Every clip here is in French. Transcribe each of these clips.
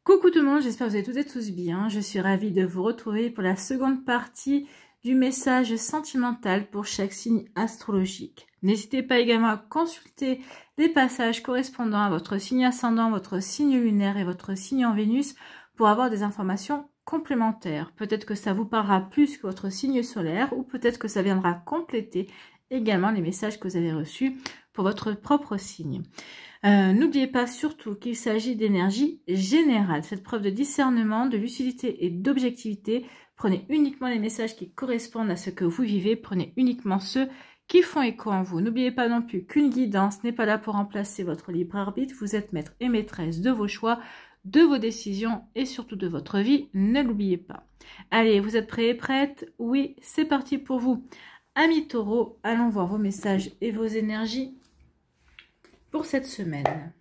Coucou tout le monde, j'espère que vous allez toutes et tous bien. Je suis ravie de vous retrouver pour la seconde partie du message sentimental pour chaque signe astrologique. N'hésitez pas également à consulter les passages correspondant à votre signe ascendant, votre signe lunaire et votre signe en Vénus pour avoir des informations complémentaires. Peut-être que ça vous parlera plus que votre signe solaire ou peut-être que ça viendra compléter également les messages que vous avez reçus pour votre propre signe. N'oubliez pas surtout qu'il s'agit d'énergie générale. Cette preuve de discernement, de lucidité et d'objectivité, prenez uniquement les messages qui correspondent à ce que vous vivez, prenez uniquement ceux qui font écho en vous. N'oubliez pas non plus qu'une guidance n'est pas là pour remplacer votre libre arbitre. Vous êtes maître et maîtresse de vos choix, de vos décisions et surtout de votre vie. Ne l'oubliez pas. Allez, vous êtes prêts et prêtes? Oui, c'est parti pour vous. Amis taureaux, allons voir vos messages et vos énergies pour cette semaine.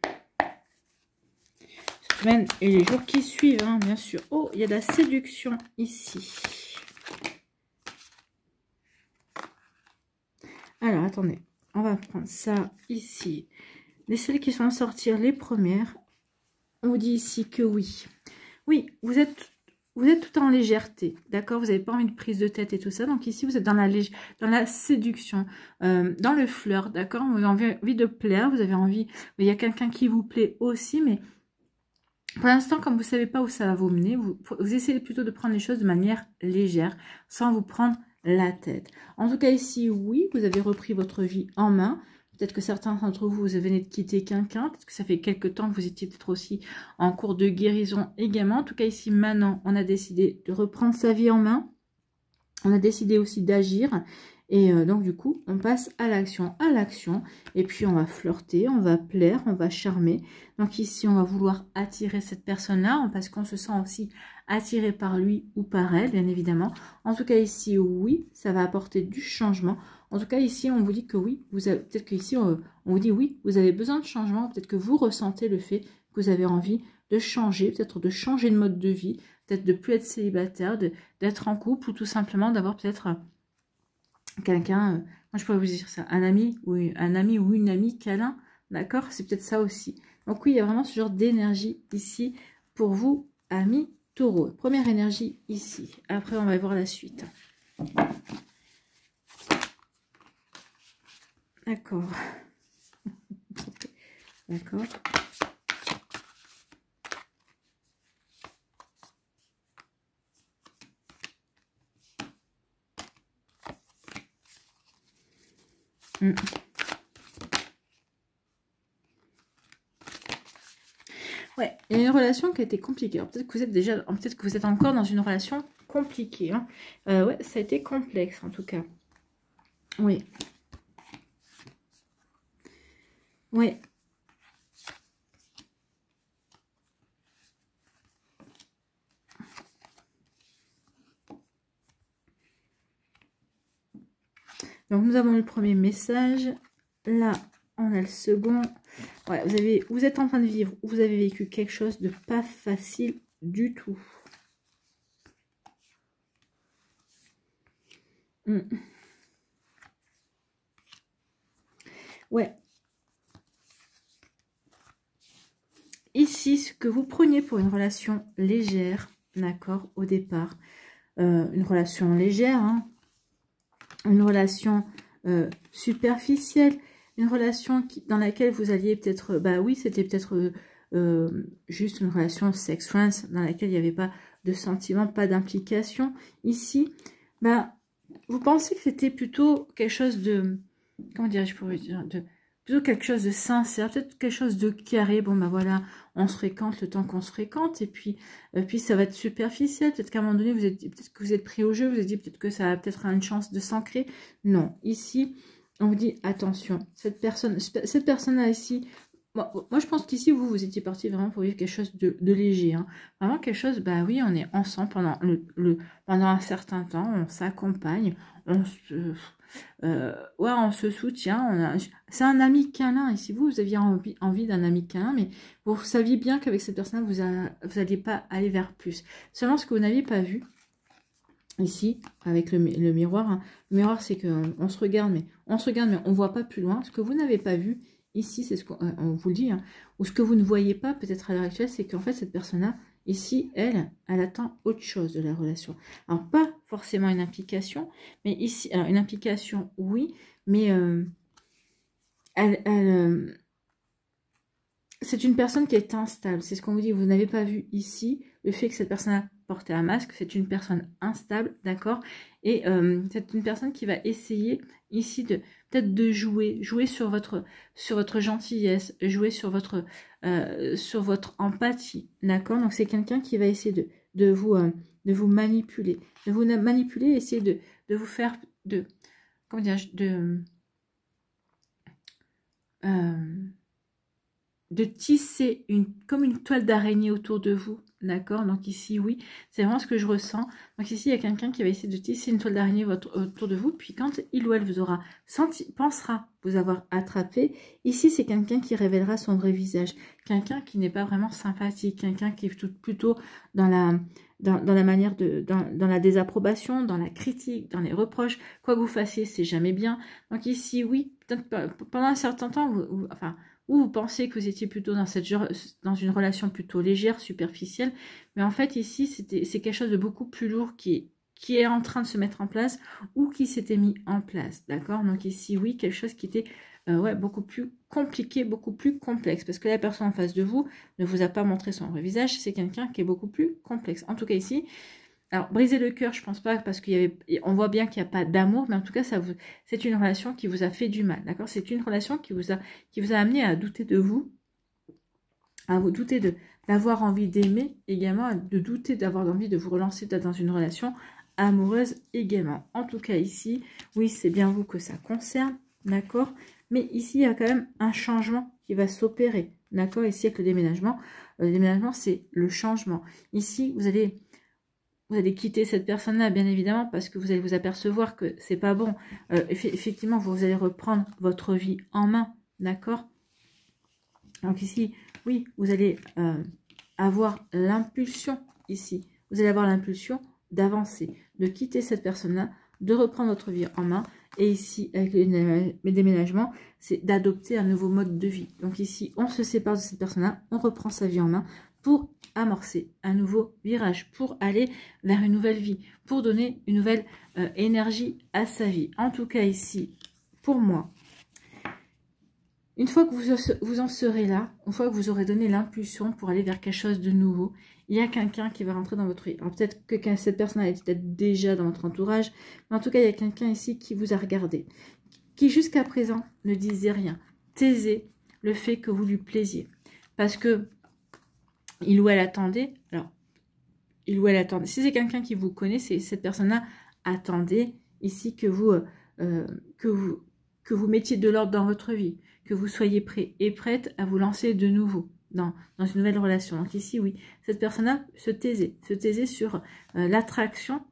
Cette semaine et les jours qui suivent, hein, bien sûr. Oh, il y a de la séduction ici. Alors, attendez. On va prendre ça ici. Les celles qui sont à sortir, les premières. On vous dit ici que oui. Oui, vous êtes tout en légèreté, d'accord? Vous n'avez pas envie de prise de tête et tout ça. Donc ici, vous êtes dans la séduction, dans le flirt, d'accord? Vous avez envie de plaire, vous avez envie... Il y a quelqu'un qui vous plaît aussi, mais pour l'instant, comme vous ne savez pas où ça va vous mener, vous essayez plutôt de prendre les choses de manière légère, sans vous prendre la tête. En tout cas, ici, oui, vous avez repris votre vie en main. Peut-être que certains d'entre vous, vous venez de quitter quelqu'un. Peut-être que ça fait quelques temps que vous étiez peut-être aussi en cours de guérison également. En tout cas, ici, maintenant, on a décidé de reprendre sa vie en main. On a décidé aussi d'agir. Et donc, du coup, on passe à l'action. Et puis, on va flirter, on va plaire, on va charmer. Donc, ici, on va vouloir attirer cette personne-là parce qu'on se sent aussi attiré par lui ou par elle, bien évidemment. En tout cas, ici, oui, ça va apporter du changement. En tout cas, ici, on vous dit que oui, peut-être qu'ici, on vous dit oui, vous avez besoin de changement. Peut-être que vous ressentez le fait que vous avez envie de changer, peut-être de changer de mode de vie, peut-être de plus être célibataire, d'être en couple ou tout simplement d'avoir peut-être quelqu'un, moi je pourrais vous dire ça, un ami ou une amie câlin, d'accord? C'est peut-être ça aussi. Donc oui, il y a vraiment ce genre d'énergie ici pour vous, amis taureaux. Première énergie ici. Après, on va voir la suite. D'accord. D'accord. Ouais, il y a une relation qui a été compliquée. Peut-être que vous êtes peut-être que vous êtes encore dans une relation compliquée. Hein. Ouais, ça a été complexe en tout cas. Oui. Oui. Donc, nous avons le premier message. Là, on a le second. Ouais, vous êtes en train de vivre, vous avez vécu quelque chose de pas facile du tout. Ouais. Ici, ce que vous preniez pour une relation légère, d'accord, au départ, une relation légère, hein, une relation superficielle, une relation dans laquelle vous alliez peut-être, bah oui, c'était peut-être juste une relation sex friends, dans laquelle il n'y avait pas de sentiments, pas d'implication. Ici, bah, vous pensez que c'était plutôt quelque chose de, comment dirais-je pour vous dire, plutôt quelque chose de sincère, peut-être quelque chose de carré. Bon, bah voilà, on se fréquente le temps qu'on se fréquente, et puis ça va être superficiel. Peut-être qu'à un moment donné, peut-être que vous êtes pris au jeu, vous avez dit peut-être que ça a peut-être une chance de s'ancrer. Non, ici, on vous dit attention, cette personne-là ici, moi je pense qu'ici, vous étiez parti vraiment pour vivre quelque chose de léger. Hein. Vraiment quelque chose, bah oui, on est ensemble pendant un certain temps, on s'accompagne, on se soutient. C'est un ami câlin. Et si vous aviez envie d'un ami câlin, mais vous saviez bien qu'avec cette personne, vous n'alliez pas aller vers plus. Seulement ce que vous n'aviez pas vu, ici, avec le miroir. Hein. Le miroir, c'est qu'on se regarde, mais on ne voit pas plus loin. Ce que vous n'avez pas vu, ici, c'est ce qu'on vous le dit, hein, ou ce que vous ne voyez pas peut-être à l'heure actuelle, c'est qu'en fait, cette personne-là, ici, elle attend autre chose de la relation. Alors, pas forcément une implication, mais ici, alors une implication, oui, mais c'est une personne qui est instable. C'est ce qu'on vous dit. Vous n'avez pas vu ici le fait que cette personne a porté un masque. C'est une personne instable, d'accord? Et c'est une personne qui va essayer ici de peut-être de jouer sur votre gentillesse, jouer sur votre empathie, d'accord? Donc c'est quelqu'un qui va essayer de vous manipuler, essayer de vous faire comment dire, de tisser comme une toile d'araignée autour de vous, d'accord? Donc ici, oui, c'est vraiment ce que je ressens. Donc ici, il y a quelqu'un qui va essayer de tisser une toile d'araignée autour de vous, puis quand il ou elle vous aura pensera vous avoir attrapé, ici, c'est quelqu'un qui révélera son vrai visage. Quelqu'un qui n'est pas vraiment sympathique, quelqu'un qui est plutôt dans la manière dans la désapprobation, dans la critique, dans les reproches. Quoi que vous fassiez, c'est jamais bien. Donc ici, oui, peut-être pendant un certain temps, ou vous pensez que vous étiez plutôt dans une relation plutôt légère, superficielle, mais en fait ici c'est quelque chose de beaucoup plus lourd qui est en train de se mettre en place ou qui s'était mis en place, d'accord? Donc ici oui, quelque chose qui était beaucoup plus compliqué, beaucoup plus complexe, parce que la personne en face de vous ne vous a pas montré son vrai visage, c'est quelqu'un qui est beaucoup plus complexe. En tout cas ici, alors, briser le cœur, je pense pas, parce on voit bien qu'il n'y a pas d'amour, mais en tout cas, c'est une relation qui vous a fait du mal, d'accord? C'est une relation qui vous a amené à douter de vous, à vous douter d'avoir envie d'aimer également, de douter d'avoir envie de vous relancer dans une relation amoureuse également. En tout cas, ici, oui, c'est bien vous que ça concerne, d'accord? Mais ici, il y a quand même un changement qui va s'opérer, d'accord? Ici, avec le déménagement, c'est le changement. Ici, vous allez quitter cette personne-là, bien évidemment, parce que vous allez vous apercevoir que c'est pas bon. Effectivement, vous allez reprendre votre vie en main, d'accord? Donc ici, oui, vous allez avoir l'impulsion ici. Vous allez avoir l'impulsion d'avancer, de quitter cette personne-là, de reprendre votre vie en main. Et ici, avec les déménagements, c'est d'adopter un nouveau mode de vie. Donc ici, on se sépare de cette personne-là, on reprend sa vie en main pour amorcer un nouveau virage, pour aller vers une nouvelle vie, pour donner une nouvelle énergie à sa vie. En tout cas ici, pour moi, une fois que vous en serez là, une fois que vous aurez donné l'impulsion pour aller vers quelque chose de nouveau, il y a quelqu'un qui va rentrer dans votre vie. Alors peut-être que cette personne est peut-être déjà dans votre entourage, mais en tout cas, il y a quelqu'un ici qui vous a regardé, qui jusqu'à présent ne disait rien. Taisez le fait que vous lui plaisiez. Parce que il ou elle attendait, alors, il ou elle attendait. Si c'est quelqu'un qui vous connaît, cette personne-là attendait ici que vous mettiez de l'ordre dans votre vie, que vous soyez prêt et prête à vous lancer de nouveau dans une nouvelle relation. Donc ici, oui, cette personne-là se taisait sur l'attraction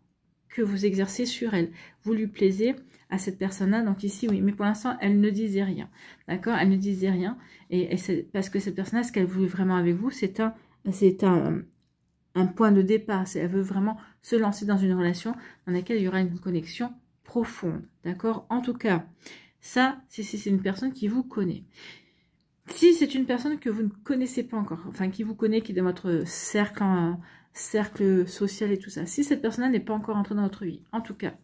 que vous exercez sur elle. Vous lui plaisez à cette personne-là, donc ici, oui, mais pour l'instant, elle ne disait rien, d'accord? Elle ne disait rien, et c'est parce que cette personne-là, ce qu'elle voulait vraiment avec vous, c'est un point de départ. Elle veut vraiment se lancer dans une relation dans laquelle il y aura une connexion profonde, d'accord? En tout cas, ça, c'est une personne qui vous connaît. Si c'est une personne que vous ne connaissez pas encore, enfin qui vous connaît, qui est dans votre cercle social et tout ça, si cette personne-là n'est pas encore entrée dans votre vie, en tout cas,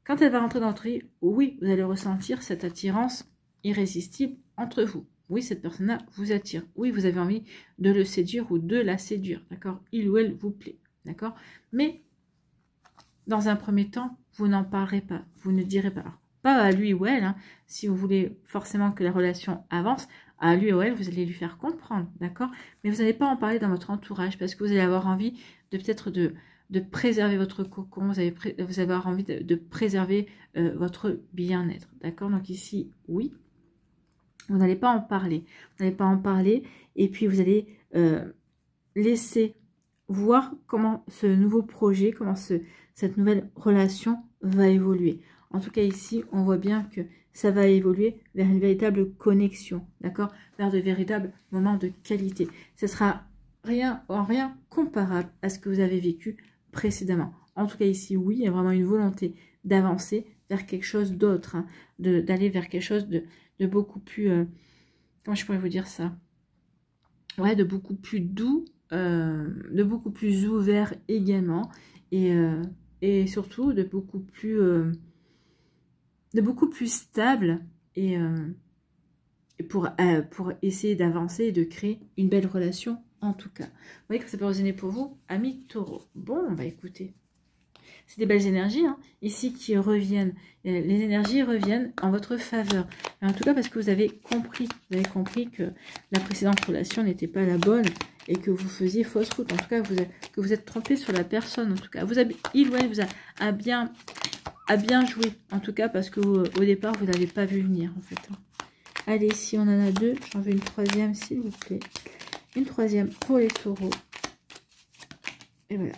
quand elle va rentrer dans votre vie, oui, vous allez ressentir cette attirance irrésistible entre vous. Oui, cette personne-là vous attire. Oui, vous avez envie de le séduire ou de la séduire, d'accord? Il ou elle vous plaît, d'accord? Mais, dans un premier temps, vous n'en parlerez pas. Vous ne direz pas. Alors, pas à lui ou elle, hein, si vous voulez forcément que la relation avance, à lui ou elle, vous allez lui faire comprendre, d'accord? Mais vous n'allez pas en parler dans votre entourage parce que vous allez avoir envie de peut-être de préserver votre cocon, vous allez avoir envie de préserver votre bien-être, d'accord? Donc ici, oui, vous n'allez pas en parler. Vous n'allez pas en parler et puis vous allez laisser voir comment ce nouveau projet, comment cette nouvelle relation va évoluer. En tout cas ici, on voit bien que ça va évoluer vers une véritable connexion, d'accord? Vers de véritables moments de qualité. Ce sera rien comparable à ce que vous avez vécu précédemment. En tout cas ici, oui, il y a vraiment une volonté d'avancer vers quelque chose d'autre, hein, d'aller vers quelque chose de beaucoup plus comment je pourrais vous dire ça? Ouais, de beaucoup plus doux, de beaucoup plus ouvert également, et surtout de beaucoup plus stable, et pour essayer d'avancer et de créer une belle relation en tout cas. Vous voyez que ça peut résonner pour vous, amis taureaux. Bon, bah écoutez, c'est des belles énergies hein, ici qui reviennent. Les énergies reviennent en votre faveur. En tout cas parce que vous avez compris que la précédente relation n'était pas la bonne et que vous faisiez fausse route. En tout cas, que vous êtes trompé sur la personne. En tout cas, il vous a bien joué. En tout cas parce qu'au départ, vous n'avez pas vu venir en fait. Allez, si on en a deux, j'en veux une troisième s'il vous plaît. Une troisième pour les taureaux. Et voilà.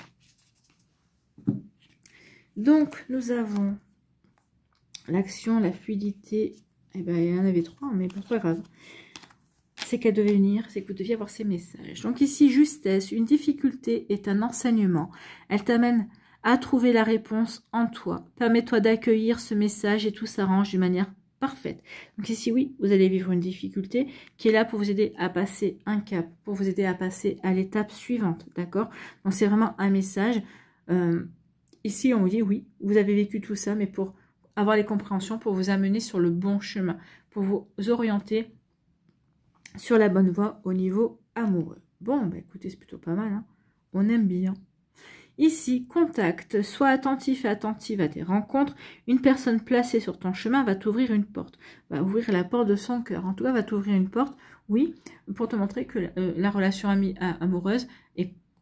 Donc, nous avons l'action, la fluidité. Eh bien, il y en avait trois, mais pas très grave. C'est qu'elle devait venir, c'est que vous deviez avoir ces messages. Donc ici, justesse, une difficulté est un enseignement. Elle t'amène à trouver la réponse en toi. Permets-toi d'accueillir ce message et tout s'arrange d'une manière parfaite. Donc ici, oui, vous allez vivre une difficulté qui est là pour vous aider à passer un cap, pour vous aider à passer à l'étape suivante, d'accord? Donc c'est vraiment un message. Ici, on vous dit, oui, vous avez vécu tout ça, mais pour avoir les compréhensions, pour vous amener sur le bon chemin, pour vous orienter sur la bonne voie au niveau amoureux. Bon, bah écoutez, c'est plutôt pas mal, hein. On aime bien. Ici, contact, sois attentif et attentive à tes rencontres. Une personne placée sur ton chemin va t'ouvrir une porte, va ouvrir la porte de son cœur. En tout cas, va t'ouvrir une porte, oui, pour te montrer que la relation amoureuse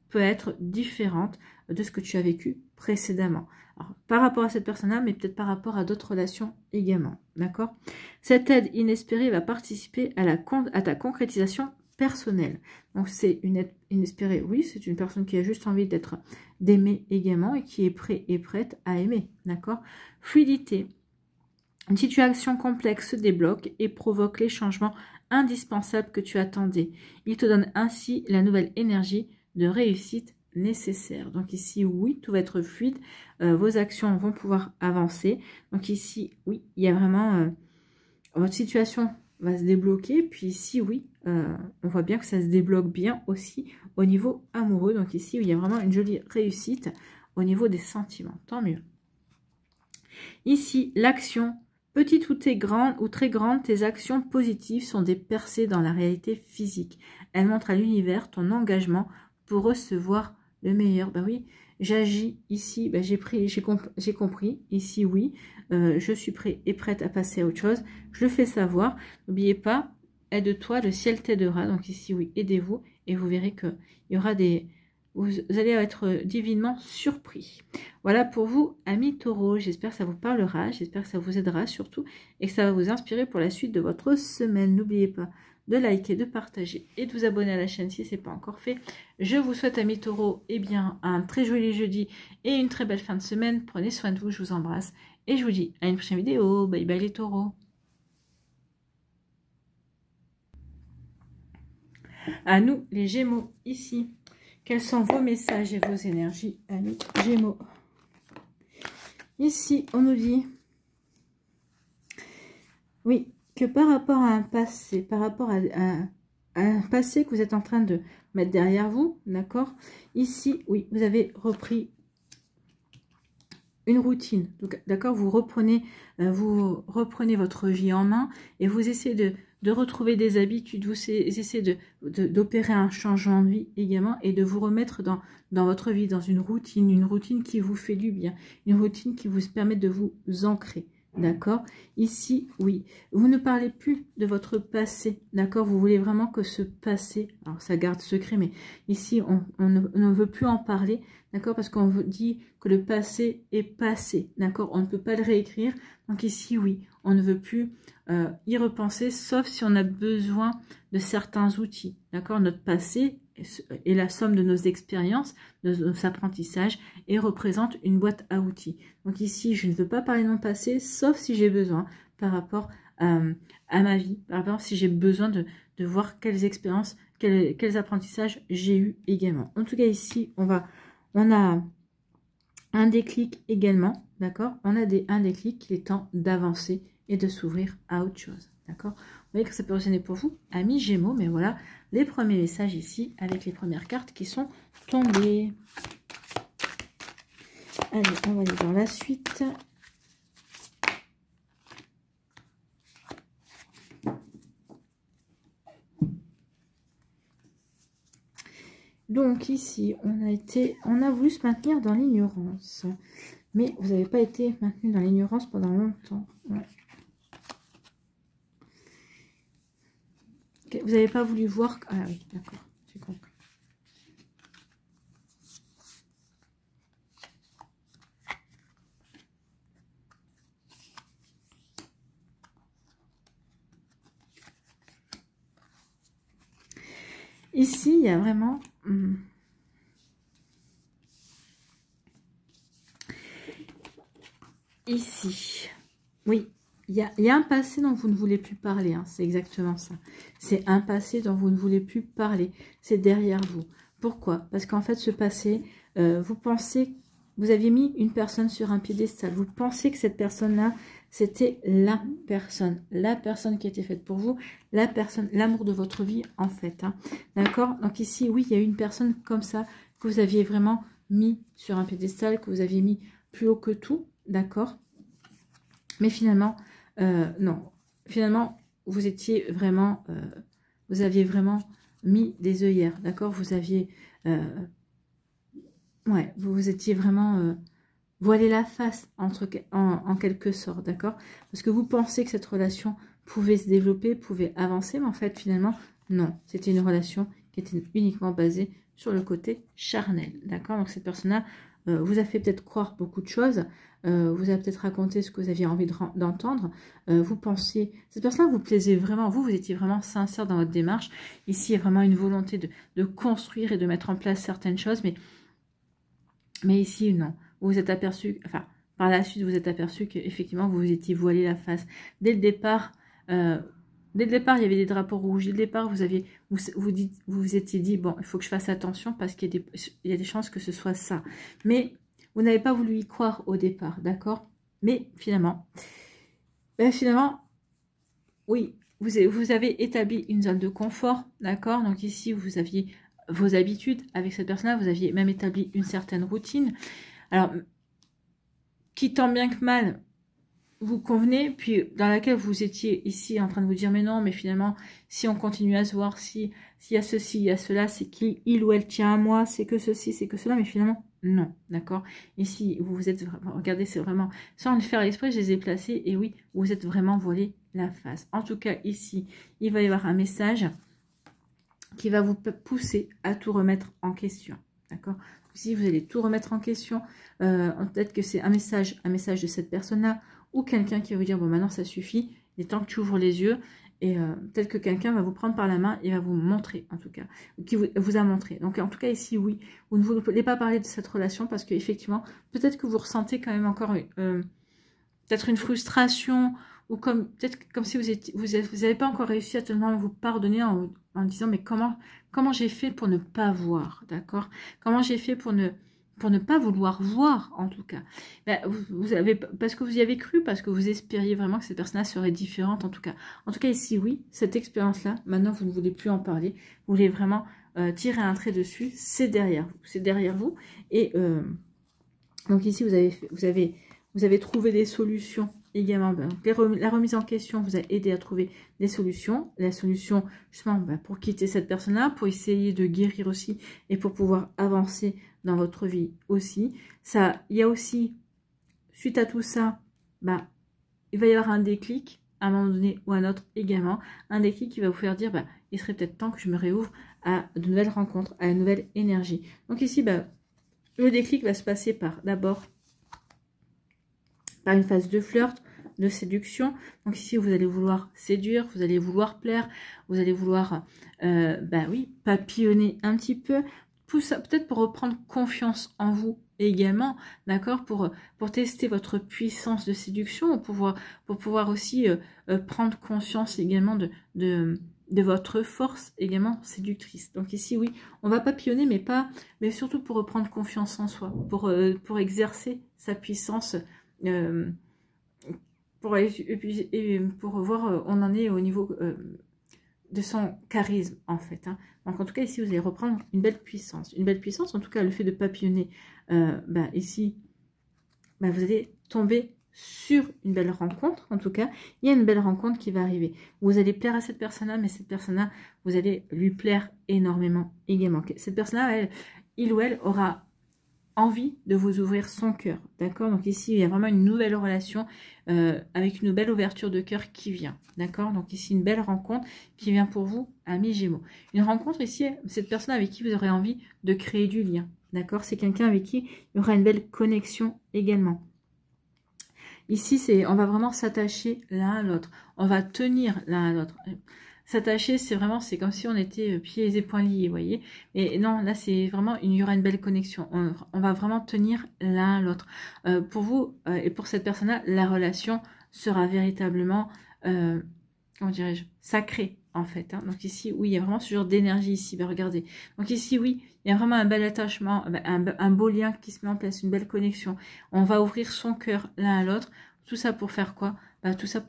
peut être différente de ce que tu as vécu précédemment. Alors, par rapport à cette personne-là, mais peut-être par rapport à d'autres relations également, d'accord? Cette aide inespérée va participer à ta concrétisation personnelle. Donc, c'est une aide inespérée, oui, c'est une personne qui a juste envie d'aimer également et qui est prêt et prête à aimer, d'accord? Fluidité. Une situation complexe se débloque et provoque les changements indispensables que tu attendais. Il te donne ainsi la nouvelle énergie de réussite nécessaire. Donc ici, oui, tout va être fluide. Vos actions vont pouvoir avancer. Donc ici, oui, il y a vraiment... votre situation va se débloquer. Puis ici, oui, on voit bien que ça se débloque bien aussi au niveau amoureux. Donc ici, il y a vraiment une jolie réussite au niveau des sentiments. Tant mieux. Ici, l'action... Petite ou très grande, tes actions positives sont des percées dans la réalité physique. Elles montrent à l'univers ton engagement pour recevoir le meilleur. Ben oui, j'agis ici, ben j'ai compris. Ici, oui, je suis prêt et prête à passer à autre chose. Je le fais savoir. N'oubliez pas, aide-toi, le ciel t'aidera. Donc ici, oui, aidez-vous et vous verrez qu'il y aura des... Vous allez être divinement surpris. Voilà pour vous, amis taureaux. J'espère que ça vous parlera, j'espère que ça vous aidera surtout et que ça va vous inspirer pour la suite de votre semaine. N'oubliez pas de liker, de partager et de vous abonner à la chaîne si ce n'est pas encore fait. Je vous souhaite, amis taureaux, eh bien, un très joli jeudi et une très belle fin de semaine. Prenez soin de vous, je vous embrasse et je vous dis à une prochaine vidéo. Bye bye les taureaux. À nous, les Gémeaux, ici. Quels sont vos messages et vos énergies, amis Gémeaux? Ici, on nous dit, oui, que par rapport à un passé, par rapport à un passé que vous êtes en train de mettre derrière vous, d'accord? Ici, oui, vous avez repris une routine, donc d'accord, vous reprenez votre vie en main et vous essayez de retrouver des habitudes, vous essayez d'opérer un changement de vie également et de vous remettre dans votre vie, dans une routine qui vous fait du bien, une routine qui vous permet de vous ancrer, d'accord? Ici, oui, vous ne parlez plus de votre passé, d'accord? Vous voulez vraiment que ce passé, alors ça garde secret, mais ici, on ne veut plus en parler, d'accord? Parce qu'on vous dit que le passé est passé, d'accord? On ne peut pas le réécrire, donc ici, oui, on ne veut plus y repenser, sauf si on a besoin de certains outils, d'accord? Notre passé est la somme de nos expériences, de nos apprentissages, et représente une boîte à outils. Donc ici, je ne veux pas parler de mon passé, sauf si j'ai besoin, par rapport à ma vie, par rapport si j'ai besoin de voir quelles expériences, quels apprentissages j'ai eu également. En tout cas, ici, on a un déclic également, d'accord? On a un déclic qu'il est temps d'avancer et de s'ouvrir à autre chose, d'accord? voyez que ça peut résonner pour vous, amis Gémeaux, mais voilà les premiers messages ici avec les premières cartes qui sont tombées. Allez, on va aller dans la suite. Donc ici, on a voulu se maintenir dans l'ignorance. Mais vous n'avez pas été maintenu dans l'ignorance pendant longtemps. Ouais. Okay, vous n'avez pas voulu voir... Ah oui, d'accord, j'ai compris. Ici, il y a vraiment... Ici, oui, il y a un passé dont vous ne voulez plus parler, hein, c'est exactement ça. C'est un passé dont vous ne voulez plus parler, c'est derrière vous. Pourquoi? Parce qu'en fait, ce passé, vous pensez, vous aviez mis une personne sur un piédestal, vous pensez que cette personne-là, c'était la personne qui était faite pour vous, la personne, l'amour de votre vie, en fait. Hein. D'accord? Donc ici, oui, il y a une personne comme ça que vous aviez vraiment mis sur un piédestal, que vous aviez mis plus haut que tout. D'accord, mais finalement, non. Finalement, vous étiez vraiment, vous aviez vraiment mis des œillères. D'accord, vous aviez, ouais, vous étiez vraiment voilé la face en quelque sorte. D'accord, parce que vous pensez que cette relation pouvait se développer, pouvait avancer, mais en fait, finalement, non. C'était une relation qui était uniquement basée sur le côté charnel. D'accord, donc cette personne-là vous a fait peut-être croire beaucoup de choses. Vous avez peut-être raconté ce que vous aviez envie d'entendre. Vous pensiez... Cette personne vous plaisait vraiment. Vous étiez vraiment sincère dans votre démarche. Ici, il y a vraiment une volonté de construire et de mettre en place certaines choses. Mais ici, non. Vous vous êtes aperçu... Enfin, par la suite, vous êtes aperçu qu'effectivement, vous vous étiez voilé la face. Dès le départ, il y avait des drapeaux rouges. Dès le départ, vous vous étiez dit, bon, il faut que je fasse attention parce qu'il y a des chances que ce soit ça. Mais... vous n'avez pas voulu y croire au départ, d'accord? Mais finalement, oui, vous avez établi une zone de confort, d'accord? Donc ici, vous aviez vos habitudes avec cette personne-là, vous aviez même établi une certaine routine. Alors, qui tant bien que mal vous convenez, puis dans laquelle vous étiez ici en train de vous dire, mais non, mais finalement, si on continue à se voir, s'il y a ceci, il y a cela, c'est qu'il ou elle tient à moi, c'est que ceci, c'est que cela, mais finalement, non, d'accord? Ici, vous vous êtes vraiment, regardez, c'est vraiment, sans le faire exprès, je les ai placés, et oui, vous êtes vraiment voilé la face. En tout cas, ici, il va y avoir un message qui va vous pousser à tout remettre en question, d'accord? Ici, vous allez tout remettre en question, peut-être que c'est un message de cette personne-là, ou quelqu'un qui va vous dire, bon, maintenant, ça suffit, il est temps que tu ouvres les yeux, et peut-être que quelqu'un va vous prendre par la main et va vous montrer, en tout cas, qui vous a montré. Donc, en tout cas, ici, oui, vous ne voulez pas parler de cette relation parce qu'effectivement, peut-être que vous ressentez quand même encore peut-être une frustration ou peut-être comme si vous n'avez pas encore réussi à tellement vous pardonner en disant, mais comment j'ai fait pour ne pas voir, d'accord? Comment j'ai fait pour ne pas vouloir voir, en tout cas. Ben, parce que vous y avez cru, parce que vous espériez vraiment que cette personne-là serait différente, en tout cas. En tout cas, ici, oui, cette expérience-là, maintenant, vous ne voulez plus en parler. Vous voulez vraiment tirer un trait dessus. C'est derrière vous. C'est derrière vous. Et donc ici, vous avez trouvé des solutions également. Ben, la remise en question vous a aidé à trouver des solutions. La solution, justement, ben, pour quitter cette personne-là, pour essayer de guérir aussi et pour pouvoir avancer dans votre vie aussi. Il y a aussi, suite à tout ça, ben, il va y avoir un déclic à un moment donné ou à un autre également. Un déclic qui va vous faire dire, ben, il serait peut-être temps que je me réouvre à de nouvelles rencontres, à une nouvelle énergie. Donc ici, ben, le déclic va se passer par d'abord par une phase de flirt, de séduction. Donc ici, vous allez vouloir séduire, vous allez vouloir plaire, vous allez vouloir, bah oui, papillonner un petit peu. Tout ça, peut-être pour reprendre confiance en vous également, d'accord, pour tester votre puissance de séduction, pour pouvoir aussi prendre conscience également de votre force également séductrice. Donc ici, oui, on va papillonner, mais surtout pour reprendre confiance en soi, pour exercer sa puissance, pour voir où on en est au niveau de son charisme, en fait. Hein. Donc, en tout cas, ici, vous allez reprendre une belle puissance. Une belle puissance, en tout cas, le fait de papillonner, ici, vous allez tomber sur une belle rencontre. En tout cas, il y a une belle rencontre qui va arriver. Vous allez plaire à cette personne-là, mais cette personne-là, vous allez lui plaire énormément également. Cette personne-là, il ou elle aura envie de vous ouvrir son cœur, d'accord? Donc ici, il y a vraiment une nouvelle relation avec une belle ouverture de cœur qui vient, d'accord? Donc ici, une belle rencontre qui vient pour vous, amis Gémeaux. Une rencontre ici, cette personne avec qui vous aurez envie de créer du lien, d'accord? C'est quelqu'un avec qui il y aura une belle connexion également. Ici, on va vraiment s'attacher l'un à l'autre. On va tenir l'un à l'autre. S'attacher, c'est comme si on était pieds et poings liés, vous voyez. Et non, là, c'est vraiment, il y aura une belle connexion. On va vraiment tenir l'un à l'autre. Pour vous et pour cette personne-là, la relation sera véritablement, comment dirais-je, sacrée, en fait. Hein. Donc ici, oui, il y a vraiment ce genre d'énergie ici. Regardez. Donc ici, oui, il y a vraiment un bel attachement, un beau lien qui se met en place, une belle connexion. On va ouvrir son cœur l'un à l'autre. Tout ça pour faire quoi? Tout ça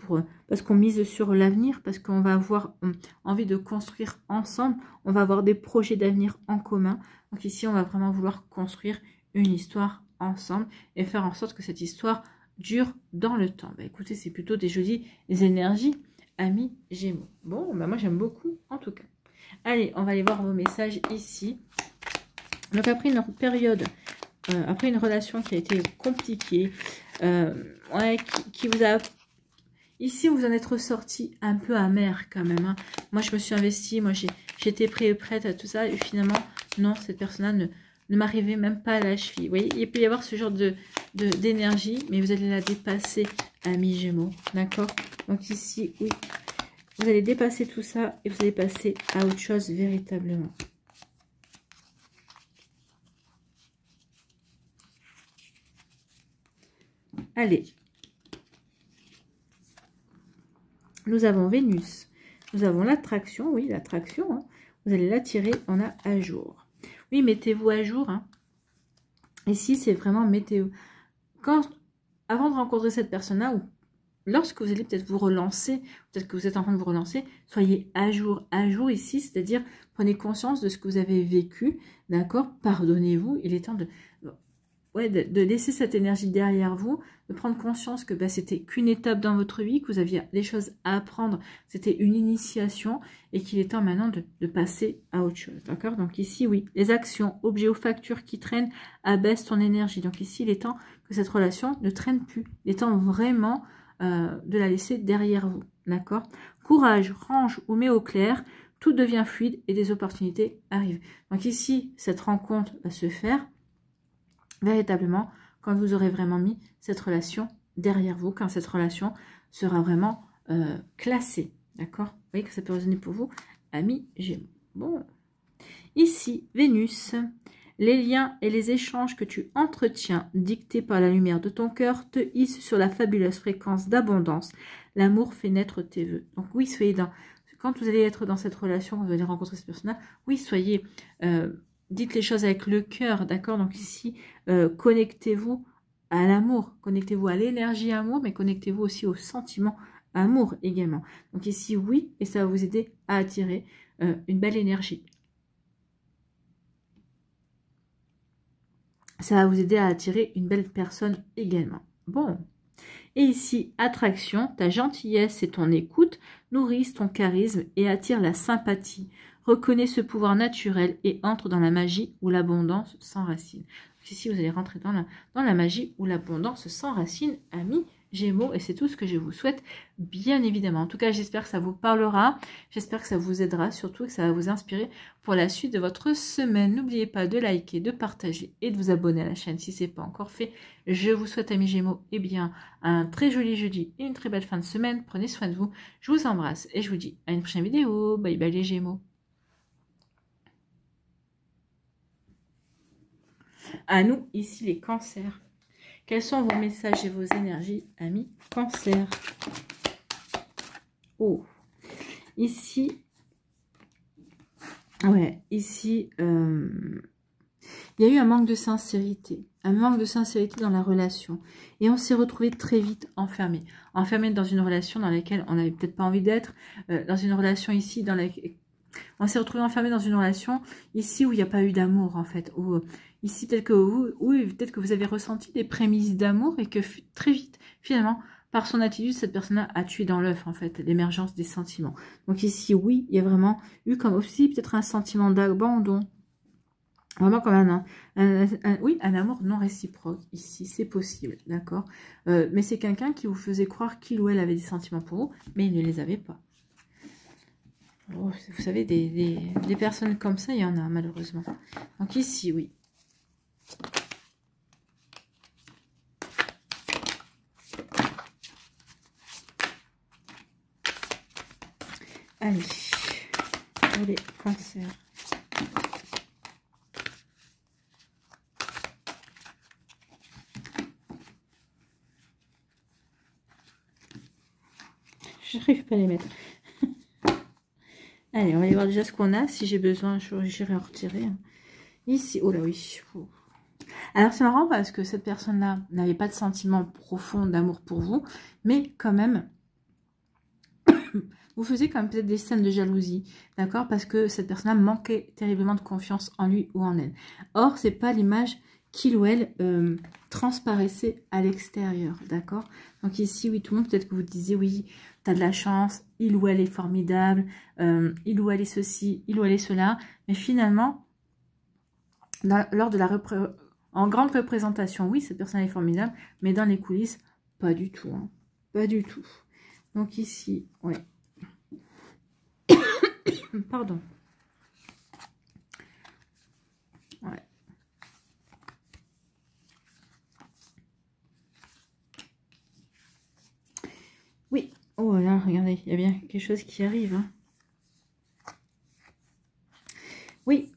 parce qu'on mise sur l'avenir, parce qu'on va avoir envie de construire ensemble, on va avoir des projets d'avenir en commun. Donc ici, on va vraiment vouloir construire une histoire ensemble et faire en sorte que cette histoire dure dans le temps. Écoutez, c'est plutôt des jolies énergies, amis Gémeaux. Bon, moi j'aime beaucoup en tout cas. Allez, on va aller voir vos messages ici. Donc après une période, après une relation qui a été compliquée, qui vous a... Ici, vous en êtes ressorti un peu amer quand même. Hein. Moi, je me suis investie, moi j'étais prête à tout ça. Et finalement, non, cette personne-là ne m'arrivait même pas à la cheville. Vous voyez, il peut y avoir ce genre d'énergie, mais vous allez la dépasser, amis Gémeaux. D'accord? Donc ici, oui, vous allez dépasser tout ça et vous allez passer à autre chose véritablement. Allez. Nous avons Vénus. Nous avons l'attraction. Oui, l'attraction. Hein. Vous allez l'attirer. On a à jour. Oui, mettez-vous à jour. Hein. Ici, c'est vraiment mettez-vous. Avant de rencontrer cette personne-là, ou lorsque vous allez peut-être vous relancer, peut-être que vous êtes en train de vous relancer, soyez à jour. À jour ici, c'est-à-dire prenez conscience de ce que vous avez vécu. D'accord? Pardonnez-vous. Il est temps de laisser cette énergie derrière vous, de prendre conscience que c'était qu'une étape dans votre vie, que vous aviez des choses à apprendre, c'était une initiation et qu'il est temps maintenant de passer à autre chose. D'accord? Donc ici, oui, les actions, objets ou factures qui traînent abaissent ton énergie. Donc ici, il est temps que cette relation ne traîne plus. Il est temps vraiment de la laisser derrière vous. D'accord? Courage, range ou mets au clair, tout devient fluide et des opportunités arrivent. Donc ici, cette rencontre va se faire véritablement quand vous aurez vraiment mis cette relation derrière vous, quand cette relation sera vraiment classée, d'accord? Vous voyez que ça peut résonner pour vous, amis Gémeaux. Bon, ici, Vénus, les liens et les échanges que tu entretiens, dictés par la lumière de ton cœur, te hissent sur la fabuleuse fréquence d'abondance. L'amour fait naître tes vœux. Donc oui, soyez quand vous allez être dans cette relation, vous allez rencontrer cette personne-là, oui, soyez... dites les choses avec le cœur, d'accord? Donc ici, connectez-vous à l'amour, connectez-vous à l'énergie amour, mais connectez-vous aussi au sentiment amour également. Donc ici, oui, et ça va vous aider à attirer une belle énergie. Ça va vous aider à attirer une belle personne également. Bon. Et ici, attraction, ta gentillesse et ton écoute nourrissent ton charisme et attirent la sympathie. Reconnais ce pouvoir naturel et entre dans la magie où l'abondance s'enracine. Ici, vous allez rentrer dans la magie où l'abondance s'enracine, amis Gémeaux. Et c'est tout ce que je vous souhaite, bien évidemment. En tout cas, j'espère que ça vous parlera. J'espère que ça vous aidera, surtout que ça va vous inspirer pour la suite de votre semaine. N'oubliez pas de liker, de partager et de vous abonner à la chaîne si ce n'est pas encore fait. Je vous souhaite, amis Gémeaux, un très joli jeudi et une très belle fin de semaine. Prenez soin de vous. Je vous embrasse et je vous dis à une prochaine vidéo. Bye bye les Gémeaux. À nous, ici, les cancers. Quels sont vos messages et vos énergies, amis cancers? Oh, ici, ouais, ici, Il y a eu un manque de sincérité. Un manque de sincérité dans la relation. Et on s'est retrouvé très vite enfermé. Enfermé dans une relation dans laquelle on n'avait peut-être pas envie d'être. Dans une relation ici dans laquelle... On s'est retrouvé enfermé dans une relation ici où il n'y a pas eu d'amour en fait. Où, ici peut-être que peut-être que vous avez ressenti des prémices d'amour et que très vite, finalement, par son attitude, cette personne-là a tué dans l'œuf en fait l'émergence des sentiments. Donc ici, oui, il y a vraiment eu comme aussi peut-être un sentiment d'abandon. Vraiment comme oui, un amour non réciproque ici, c'est possible, d'accord. Mais c'est quelqu'un qui vous faisait croire qu'il ou elle avait des sentiments pour vous, mais il ne les avait pas. Oh, vous savez, des personnes comme ça, il y en a malheureusement. Donc ici, oui. Allez, pour les cancers. J'arrive pas à les mettre. Allez, on va aller voir déjà ce qu'on a. Si j'ai besoin, j'irai en retirer. Ici, oh là oui. Alors c'est marrant parce que cette personne-là n'avait pas de sentiment profond d'amour pour vous, mais quand même, vous faisiez quand même peut-être des scènes de jalousie, d'accord? Parce que cette personne-là manquait terriblement de confiance en lui ou en elle. Or, c'est pas l'image qu'il ou elle transparaissait à l'extérieur, d'accord? Donc ici, oui, tout le monde, peut-être que vous disiez, oui, tu as de la chance, il ou elle est formidable, il ou elle est ceci, il ou elle est cela, mais finalement, lors de en grande représentation, oui, cette personne est formidable, mais dans les coulisses, pas du tout, hein, pas du tout. Donc ici, ouais. Pardon. Ouais. Oui. Oh là, regardez, il y a bien quelque chose qui arrive. Hein. Oui.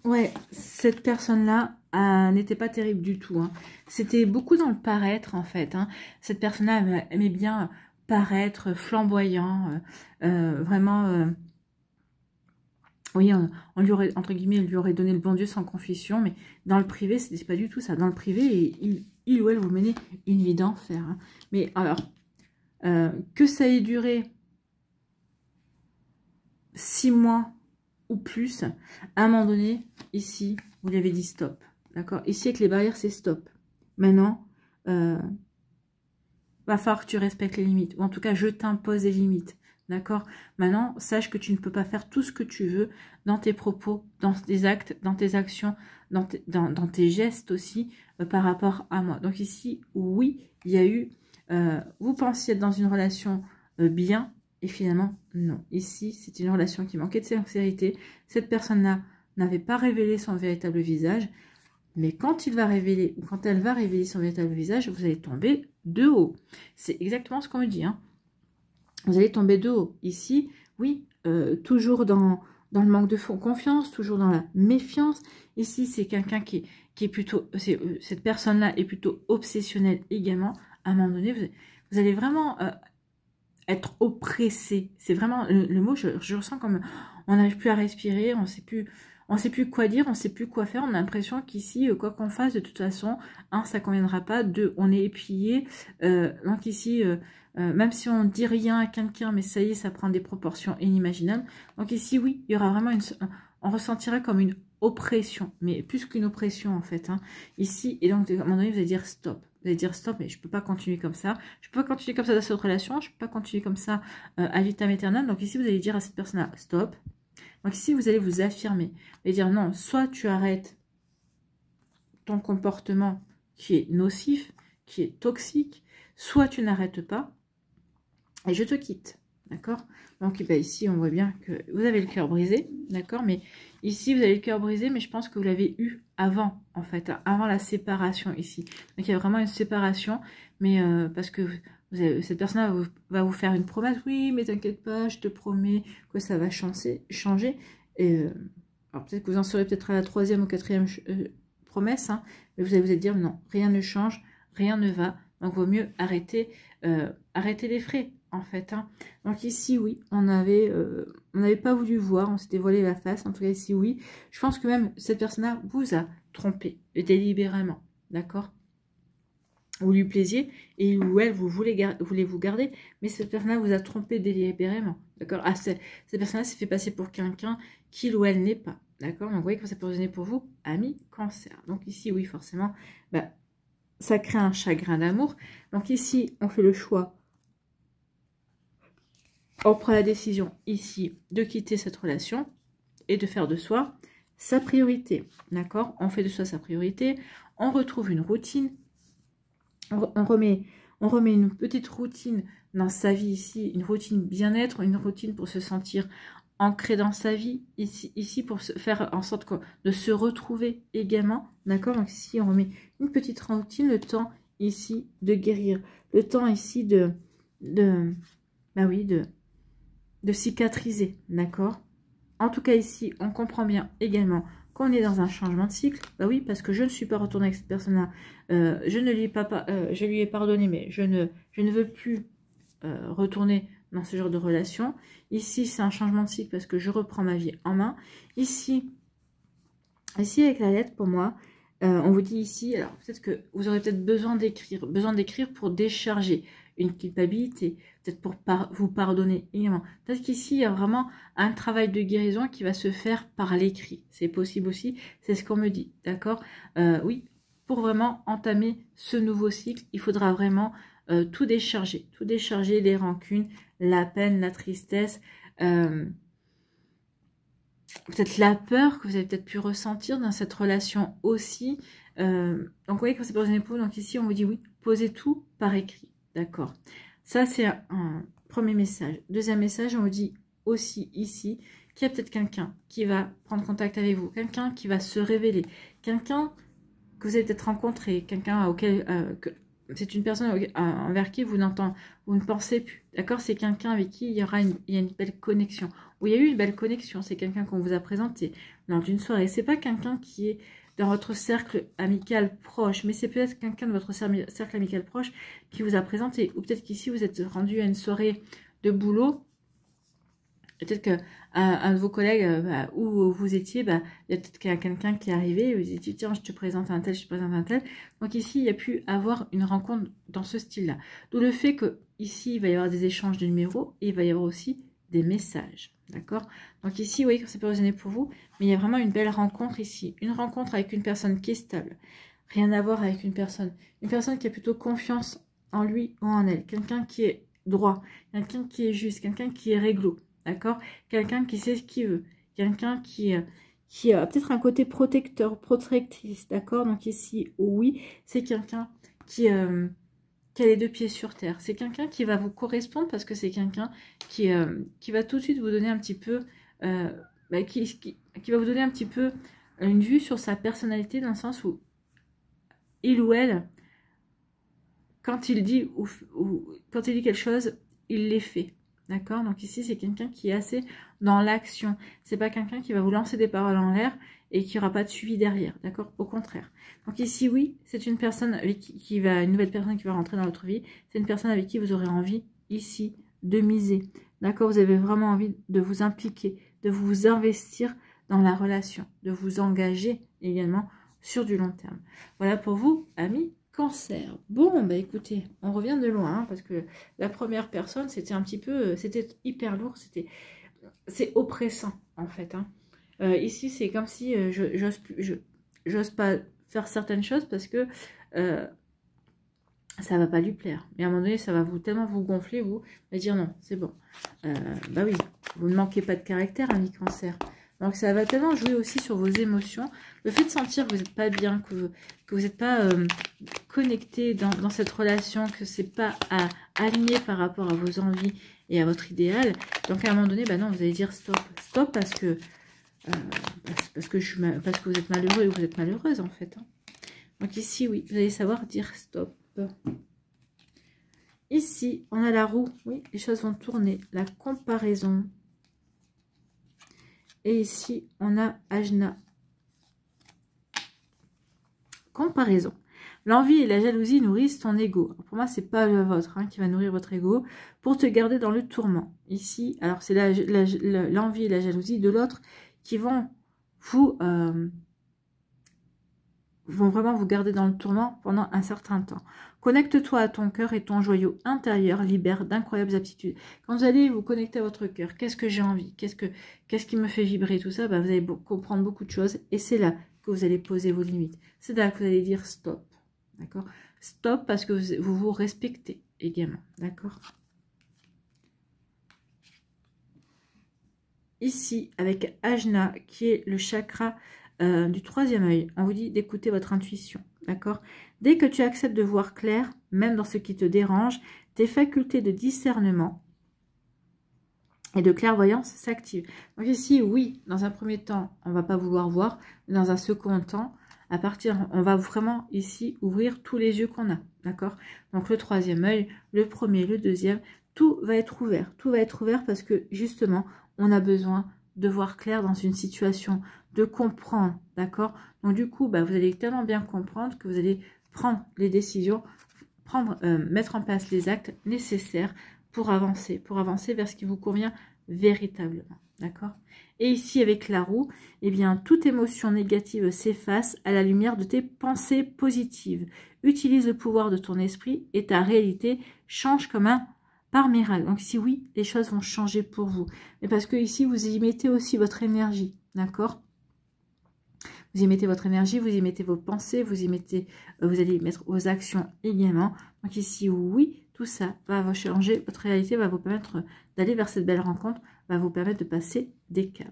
Ouais, cette personne-là n'était pas terrible du tout. Hein. C'était beaucoup dans le paraître, en fait. Hein. Cette personne-là aimait bien paraître flamboyant, vraiment... oui, on lui aurait, entre guillemets, lui aurait donné le bon Dieu sans confession, mais dans le privé, c'était pas du tout ça. Dans le privé, il ou elle vous menait une vie d'enfer. Hein. Mais alors, que ça ait duré 6 mois ou plus, à un moment donné, ici, vous lui avez dit stop. D'accord? Ici, avec les barrières, c'est stop. Maintenant, va falloir que tu respectes les limites. Ou en tout cas, je t'impose des limites. D'accord? Maintenant, sache que tu ne peux pas faire tout ce que tu veux dans tes propos, dans tes actes, dans tes actions, dans tes gestes aussi, par rapport à moi. Donc ici, oui, il y a eu... vous pensiez être dans une relation bien, et finalement, non. Ici, c'est une relation qui manquait de sincérité. Cette personne-là n'avait pas révélé son véritable visage. Mais quand il va révéler, ou quand elle va révéler son véritable visage, vous allez tomber de haut. C'est exactement ce qu'on me dit. Hein. Vous allez tomber de haut. Ici, oui, toujours dans le manque de confiance, toujours dans la méfiance. Ici, c'est quelqu'un qui est plutôt... cette personne-là est plutôt obsessionnelle également. À un moment donné, vous allez vraiment... être oppressé, c'est vraiment le mot, je ressens comme on n'arrive plus à respirer, on sait plus quoi dire, on sait plus quoi faire, on a l'impression qu'ici, quoi qu'on fasse, de toute façon, un, ça conviendra pas, deux, on est épié, donc ici, même si on dit rien à quelqu'un, mais ça y est, ça prend des proportions inimaginables, donc ici, oui, il y aura vraiment on ressentira comme une oppression, mais plus qu'une oppression en fait, hein, ici, et donc à un moment donné, vous allez dire stop. Vous allez dire stop, mais je peux pas continuer comme ça. Je peux pas continuer comme ça dans cette relation. Je peux pas continuer comme ça à vitam aeternam. Donc ici, vous allez dire à cette personne-là stop. Donc ici, vous allez vous affirmer. Vous allez dire non, soit tu arrêtes ton comportement qui est nocif, qui est toxique, soit tu n'arrêtes pas et je te quitte. D'accord? Donc ben, ici, on voit bien que vous avez le cœur brisé. D'accord? Mais ici, vous avez le cœur brisé, mais je pense que vous l'avez eu avant, en fait, avant la séparation ici. Donc, il y a vraiment une séparation, mais parce que cette personne va vous faire une promesse. Oui, mais t'inquiète pas, je te promets que ça va changer. Et, alors, peut-être que vous en serez peut-être à la 3e ou 4e promesse, hein, mais vous allez vous dire non, rien ne change, rien ne va. Donc, vaut mieux arrêter les frais. en fait. Hein. Donc ici, oui, on n'avait pas voulu voir, on s'était voilé la face. En tout cas, ici, oui. Je pense que même cette personne-là vous a trompé délibérément, d'accord? Vous lui plaisiez et ou elle, voulez vous garder, mais cette personne-là vous a trompé délibérément, d'accord? Ah, cette personne-là s'est fait passer pour quelqu'un qu'il ou elle n'est pas, d'accord? Donc, vous voyez que ça peut résonner pour vous, amis cancer. Donc ici, oui, forcément, bah, ça crée un chagrin d'amour. Donc ici, on fait le choix, on prend la décision ici de quitter cette relation et de faire de soi sa priorité, d'accord? On fait de soi sa priorité, on retrouve une routine, on remet une petite routine dans sa vie ici, une routine bien-être, une routine pour se sentir ancré dans sa vie, ici pour se faire en sorte de se retrouver également, d'accord? Donc ici, on remet une petite routine, le temps ici de guérir, le temps ici bah oui, de cicatriser, d'accord? En tout cas ici, on comprend bien également qu'on est dans un changement de cycle. Bah oui, parce que je ne suis pas retournée avec cette personne-là. Je lui ai pardonné, mais je ne veux plus retourner dans ce genre de relation. Ici, c'est un changement de cycle parce que je reprends ma vie en main. Ici avec la lettre, pour moi, on vous dit ici, alors peut-être que vous aurez peut-être besoin d'écrire pour décharger une culpabilité, peut-être pour vous pardonner également. Peut-être qu'ici, il y a vraiment un travail de guérison qui va se faire par l'écrit. C'est possible aussi, c'est ce qu'on me dit, d'accord? Oui, pour vraiment entamer ce nouveau cycle, il faudra vraiment tout décharger, les rancunes, la peine, la tristesse, peut-être la peur que vous avez peut-être pu ressentir dans cette relation aussi. Donc, vous voyez, quand c'est pour une épouse, donc ici, on vous dit oui, posez tout par écrit. D'accord. Ça, c'est un premier message. Deuxième message, on vous dit aussi ici qu'il y a peut-être quelqu'un qui va prendre contact avec vous, quelqu'un qui va se révéler, quelqu'un que vous avez peut-être rencontré, quelqu'un auquel... c'est une personne envers qui vous ne pensez plus. D'accord? C'est quelqu'un avec qui il y a une belle connexion. Où il y a eu une belle connexion. C'est quelqu'un qu'on vous a présenté lors d'une soirée. C'est pas quelqu'un qui est dans votre cercle amical proche, mais c'est peut-être quelqu'un de votre cercle amical proche qui vous a présenté. Ou peut-être qu'ici, vous êtes rendu à une soirée de boulot. Peut-être qu'un de vos collègues où vous étiez, il y a peut-être quelqu'un qui est arrivé, vous dites tiens, je te présente un tel, je te présente un tel. Donc ici, il y a pu avoir une rencontre dans ce style-là. D'où le fait que ici, il va y avoir des échanges de numéros et il va y avoir aussi des messages. D'accord? Donc ici, vous voyez que ça peut résonner pour vous, mais il y a vraiment une belle rencontre ici. Une rencontre avec une personne qui est stable. Rien à voir avec une personne qui a plutôt confiance en lui ou en elle. Quelqu'un qui est droit, quelqu'un qui est juste, quelqu'un qui est réglo. D'accord? Quelqu'un qui sait ce qu'il veut. Quelqu'un qui a peut-être un côté protectrice. D'accord? Donc ici, oui, c'est quelqu'un qui a les deux pieds sur terre. C'est quelqu'un qui va vous correspondre parce que c'est quelqu'un qui va tout de suite vous donner un petit peu... qui va vous donner un petit peu une vue sur sa personnalité dans le sens où il ou elle, quand il dit quelque chose, il les fait. D'accord? Donc ici, c'est quelqu'un qui est assez dans l'action. C'est pas quelqu'un qui va vous lancer des paroles en l'air et qui n'aura pas de suivi derrière. D'accord? Au contraire. Donc ici, oui, c'est une personne avec une nouvelle personne qui va rentrer dans votre vie. C'est une personne avec qui vous aurez envie, ici, de miser. D'accord? Vous avez vraiment envie de vous impliquer, de vous investir dans la relation, de vous engager également sur du long terme. Voilà pour vous, amis Cancer. Bon, bah écoutez, on revient de loin, hein, parce que la première personne, c'était un petit peu, c'était hyper lourd, c'est oppressant, en fait. Hein. Ici, c'est comme si j'ose pas faire certaines choses parce que ça va pas lui plaire. Mais à un moment donné, ça va tellement vous gonfler, vous allez dire non, c'est bon. Bah oui, vous ne manquez pas de caractère, ami Cancer. Donc ça va tellement jouer aussi sur vos émotions. Le fait de sentir que vous n'êtes pas bien, que vous n'êtes pas connecté dans cette relation, que c'est pas aligné par rapport à vos envies et à votre idéal. Donc à un moment donné, bah non, vous allez dire stop. Stop parce que vous êtes malheureux et vous êtes malheureuse en fait. Hein. Donc ici, oui, vous allez savoir dire stop. Ici, on a la roue. Oui, les choses vont tourner. La comparaison. Et ici, on a Ajna. Comparaison. L'envie et la jalousie nourrissent ton ego. Pour moi, c'est pas le vôtre hein, qui va nourrir votre ego pour te garder dans le tourment. Ici, alors c'est l'envie et la jalousie de l'autre qui vont vont vraiment vous garder dans le tourment pendant un certain temps. Connecte-toi à ton cœur et ton joyau intérieur libère d'incroyables aptitudes. Quand vous allez vous connecter à votre cœur, qu'est-ce que j'ai envie, qu'est-ce qui me fait vibrer, tout ça, bah, vous allez comprendre beaucoup de choses et c'est là que vous allez poser vos limites. C'est là que vous allez dire stop, d'accord? Stop parce que vous vous respectez également, d'accord? Ici, avec Ajna, qui est le chakra du troisième œil, on vous dit d'écouter votre intuition, d'accord? Dès que tu acceptes de voir clair, même dans ce qui te dérange, tes facultés de discernement et de clairvoyance s'activent. Donc ici, oui, dans un premier temps, on ne va pas vouloir voir, mais dans un second temps, on va vraiment ici ouvrir tous les yeux qu'on a, d'accord? Donc le troisième œil, le premier, le deuxième, tout va être ouvert. Tout va être ouvert parce que justement, on a besoin de voir clair dans une situation, de comprendre, d'accord? Donc du coup, bah, vous allez tellement bien comprendre que vous allez prendre les décisions, mettre en place les actes nécessaires pour avancer vers ce qui vous convient véritablement, d'accord? Et ici, avec la roue, eh bien, toute émotion négative s'efface à la lumière de tes pensées positives. Utilise le pouvoir de ton esprit et ta réalité change par miracle. Donc ici, oui, les choses vont changer pour vous. Mais parce que ici, vous y mettez aussi votre énergie, d'accord? Vous y mettez votre énergie, vous y mettez vos pensées, vous allez y mettre vos actions également. Donc ici, oui, tout ça va vous changer. Votre réalité va vous permettre d'aller vers cette belle rencontre, va vous permettre de passer des caps.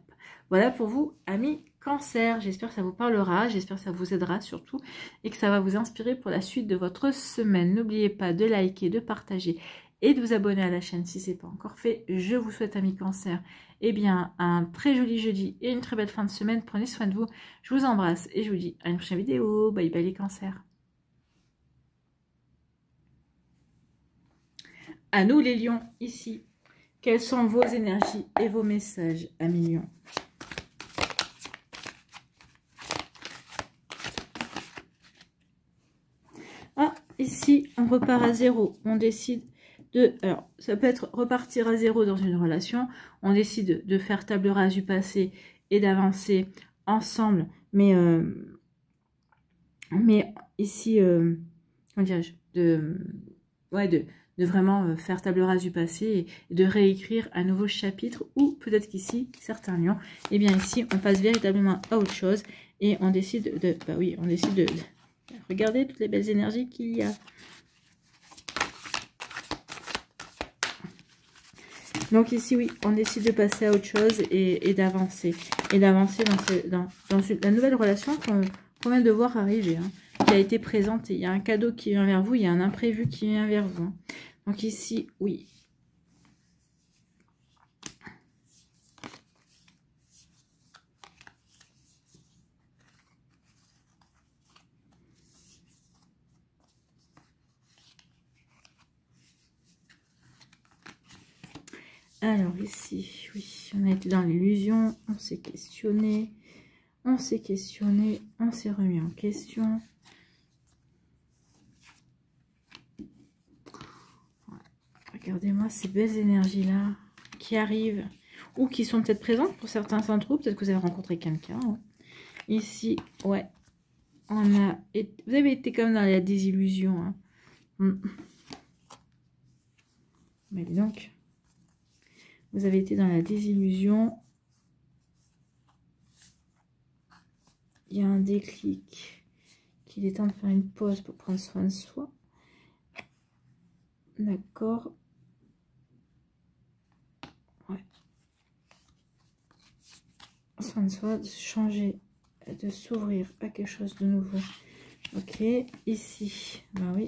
Voilà pour vous, amis Cancer. J'espère que ça vous parlera, j'espère que ça vous aidera surtout et que ça va vous inspirer pour la suite de votre semaine. N'oubliez pas de liker, de partager et de vous abonner à la chaîne si ce n'est pas encore fait. Je vous souhaite, amis Cancer, eh bien, un très joli jeudi et une très belle fin de semaine. Prenez soin de vous. Je vous embrasse et je vous dis à une prochaine vidéo. Bye bye les cancers. À nous les lions, ici. Quelles sont vos énergies et vos messages, amis lions? Ah, ici, on repart à zéro. On décide alors, ça peut être repartir à zéro dans une relation. On décide de faire table rase du passé et d'avancer ensemble. Mais ici, comment dirais-je, de vraiment faire table rase du passé et de réécrire un nouveau chapitre. Ou peut-être qu'ici, certains lions, eh bien ici, on passe véritablement à autre chose et on décide de, regarder toutes les belles énergies qu'il y a. Donc ici, oui, on décide de passer à autre chose et d'avancer. Et d'avancer dans la nouvelle relation qu'on vient de voir arriver, hein, qui a été présentée. Il y a un cadeau qui vient vers vous, il y a un imprévu qui vient vers vous. Hein. Donc ici, oui. Alors ici, oui, on a été dans l'illusion, on s'est questionné, on s'est remis en question. Regardez-moi ces belles énergies-là qui arrivent ou qui sont peut-être présentes pour certains d'entre vous. Peut-être que vous avez rencontré quelqu'un. Hein. Ici, ouais, vous avez été comme dans la désillusion. Hein. Mais donc, vous avez été dans la désillusion. Il y a un déclic qu'il est temps de faire une pause pour prendre soin de soi. D'accord. Ouais. Soin de soi, de changer, de s'ouvrir à quelque chose de nouveau. Ok, ici, bah oui.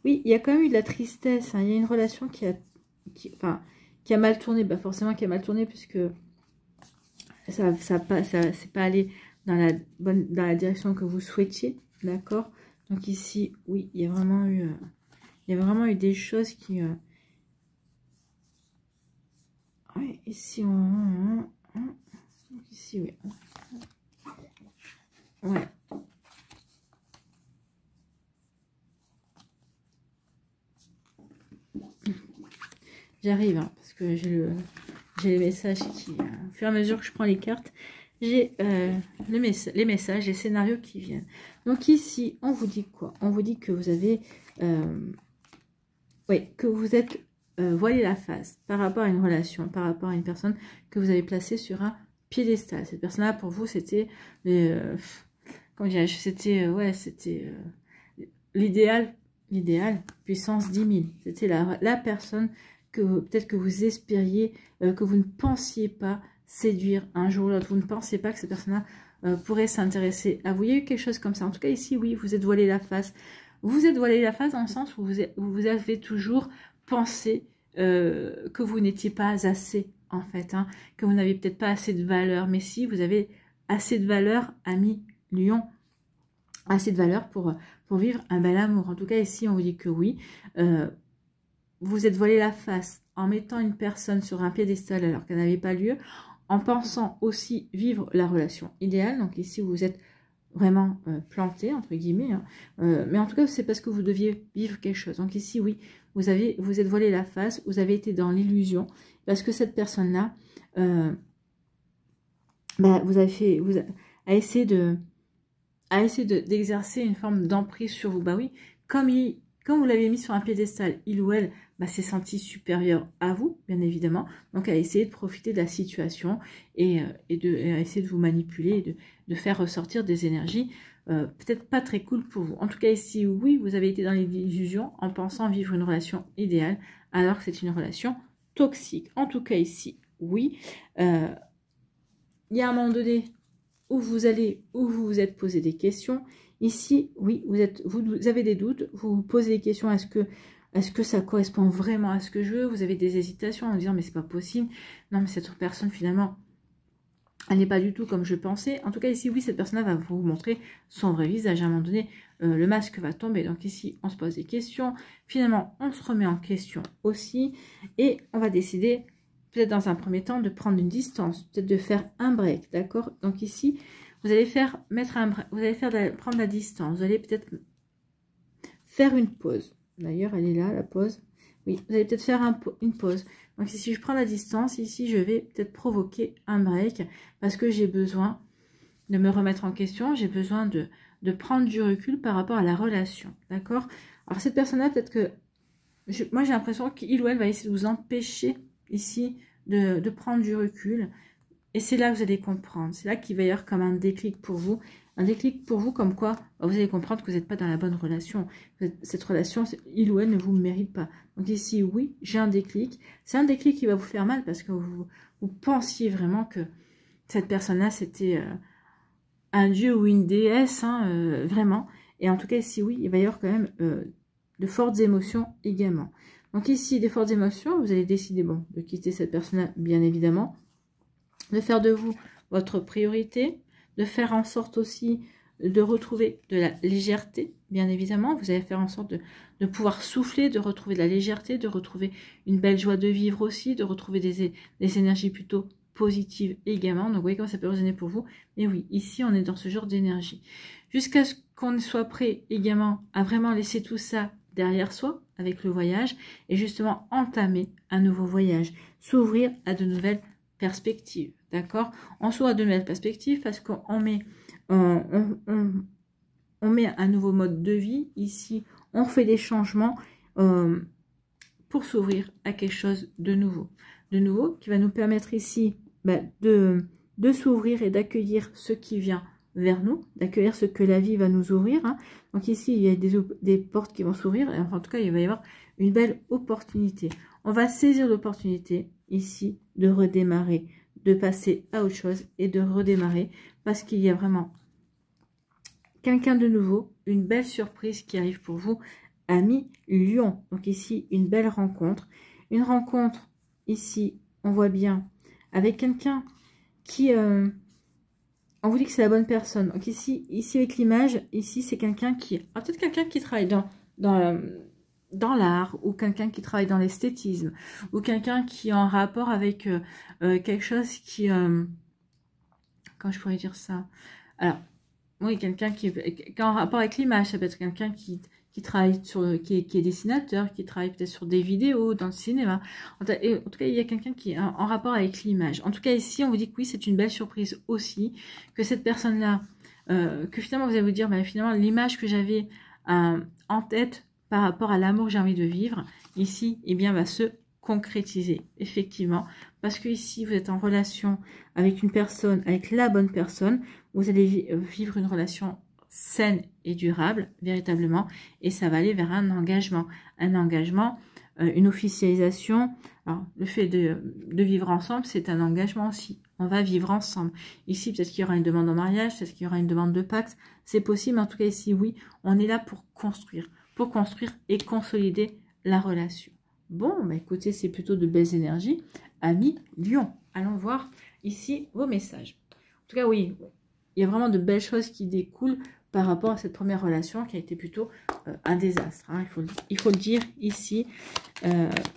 Oui, il y a quand même eu de la tristesse. Hein. Il y a une relation qui a mal tourné. Bah forcément qui a mal tourné puisque c'est pas allé dans la direction que vous souhaitiez. D'accord. Donc ici, oui, il y a vraiment eu des choses qui... Ouais, ici, ici, oui. Ouais. messages qui, au fur et à mesure que je prends les cartes, j'ai les messages, les scénarios qui viennent. Donc ici, on vous dit quoi? On vous dit que vous avez... oui, que vous êtes voilé la face par rapport à une relation, par rapport à une personne que vous avez placée sur un piédestal. Cette personne-là, pour vous, c'était... comment dirais-je? C'était... ouais, c'était... l'idéal, puissance 10 000. C'était la personne que peut-être que vous espériez, que vous ne pensiez pas séduire un jour ou l'autre. Vous ne pensez pas que cette personne-là pourrait s'intéresser à vous. Il y a eu quelque chose comme ça. En tout cas, ici, oui, vous êtes voilé la face. Vous êtes voilé la face dans le sens où vous avez toujours pensé que vous n'étiez pas assez, en fait. Hein, que vous n'avez peut-être pas assez de valeur. Mais si, vous avez assez de valeur, ami Lion. Assez de valeur pour vivre un bel amour. En tout cas, ici, on vous dit que oui. Vous êtes voilé la face en mettant une personne sur un piédestal alors qu'elle n'avait pas lieu, en pensant aussi vivre la relation idéale. Donc ici, vous êtes vraiment planté, entre guillemets. Hein. Mais en tout cas, c'est parce que vous deviez vivre quelque chose. Donc ici, oui, vous êtes voilé la face, vous avez été dans l'illusion, parce que cette personne-là, a essayé d'exercer une forme d'emprise sur vous. Bah oui, comme vous l'avez mis sur un piédestal, il ou elle s'est senti supérieur à vous, bien évidemment. Donc, elle a essayé de profiter de la situation et a essayé de vous manipuler, et de faire ressortir des énergies peut-être pas très cool pour vous. En tout cas, ici, oui, vous avez été dans l'illusion en pensant vivre une relation idéale, alors que c'est une relation toxique. En tout cas, ici, oui. Il y a un moment donné où vous vous êtes posé des questions. Ici, oui, vous avez des doutes, vous vous posez des questions, est-ce que ça correspond vraiment à ce que je veux? Vous avez des hésitations en disant, mais c'est pas possible. Non, mais cette autre personne, finalement, elle n'est pas du tout comme je pensais. En tout cas, ici, oui, cette personne-là va vous montrer son vrai visage. À un moment donné, le masque va tomber. Donc ici, on se pose des questions. Finalement, on se remet en question aussi. Et on va décider, peut-être dans un premier temps, de prendre une distance. Peut-être de faire un break, d'accord? Donc ici, vous allez prendre la distance. Vous allez peut-être faire une pause. D'ailleurs, elle est là, la pause. Oui, vous allez peut-être faire une pause. Donc ici, je prends la distance. Ici, je vais peut-être provoquer un break parce que j'ai besoin de me remettre en question. J'ai besoin de prendre du recul par rapport à la relation. D'accord? Alors, cette personne-là, peut-être que... moi, j'ai l'impression qu'il ou elle va essayer de vous empêcher ici de prendre du recul. Et c'est là que vous allez comprendre. C'est là qu'il va y avoir comme un déclic pour vous. Un déclic pour vous comme quoi vous allez comprendre que vous n'êtes pas dans la bonne relation. Cette relation, il ou elle ne vous mérite pas. Donc ici, oui, j'ai un déclic. C'est un déclic qui va vous faire mal parce que vous pensiez vraiment que cette personne-là, c'était un dieu ou une déesse, hein, vraiment. Et en tout cas, ici, oui, il va y avoir quand même de fortes émotions également. Donc ici, des fortes émotions, vous allez décider de quitter cette personne-là, bien évidemment. De faire de vous votre priorité, de faire en sorte aussi de retrouver de la légèreté, bien évidemment. Vous allez faire en sorte de pouvoir souffler, de retrouver de la légèreté, de retrouver une belle joie de vivre aussi, de retrouver des énergies plutôt positives également. Donc, vous voyez comment ça peut résonner pour vous. Mais oui, ici, on est dans ce genre d'énergie. Jusqu'à ce qu'on soit prêt également à vraiment laisser tout ça derrière soi, avec le voyage, et justement entamer un nouveau voyage, s'ouvrir à de nouvelles perspectives. D'accord? On s'ouvre à de nouvelles perspectives parce qu'on met, on met un nouveau mode de vie. Ici, on fait des changements pour s'ouvrir à quelque chose de nouveau. De nouveau, qui va nous permettre ici de s'ouvrir et d'accueillir ce qui vient vers nous, d'accueillir ce que la vie va nous ouvrir. Hein. Donc ici, il y a des portes qui vont s'ouvrir. Et en tout cas, il va y avoir une belle opportunité. On va saisir l'opportunité ici de redémarrer, de passer à autre chose et de redémarrer parce qu'il y a vraiment quelqu'un de nouveau, une belle surprise qui arrive pour vous, ami Lion. Donc ici, une belle rencontre. Une rencontre, ici, on voit bien, avec quelqu'un qui... on vous dit que c'est la bonne personne. Donc ici avec l'image, ici, c'est quelqu'un qui... peut-être quelqu'un qui travaille dans l'art, ou quelqu'un qui travaille dans l'esthétisme, ou quelqu'un qui est en rapport avec quelque chose qui... comment je pourrais dire ça? Alors, oui, quelqu'un qui est en rapport avec l'image, ça peut être quelqu'un qui qui travaille qui est dessinateur, qui travaille peut-être sur des vidéos, dans le cinéma. En tout cas, il y a quelqu'un qui est en rapport avec l'image. En tout cas, ici, on vous dit que oui, c'est une belle surprise aussi, que cette personne-là, que finalement, vous allez vous dire, bah, finalement, l'image que j'avais en tête par rapport à l'amour que j'ai envie de vivre, ici, eh bien, va se concrétiser, effectivement, parce que ici, vous êtes en relation avec une personne, avec la bonne personne, vous allez vivre une relation saine et durable, véritablement, et ça va aller vers un engagement, une officialisation. Alors, le fait de vivre ensemble, c'est un engagement aussi. On va vivre ensemble. Ici, peut-être qu'il y aura une demande en mariage, peut-être qu'il y aura une demande de pacte. C'est possible, mais en tout cas, ici, oui, on est là pour construire et consolider la relation. Bon, bah écoutez, c'est plutôt de belles énergies. Amis Lion, allons voir ici vos messages. En tout cas, oui, il y a vraiment de belles choses qui découlent par rapport à cette première relation qui a été plutôt un désastre. Hein, il faut le dire ici.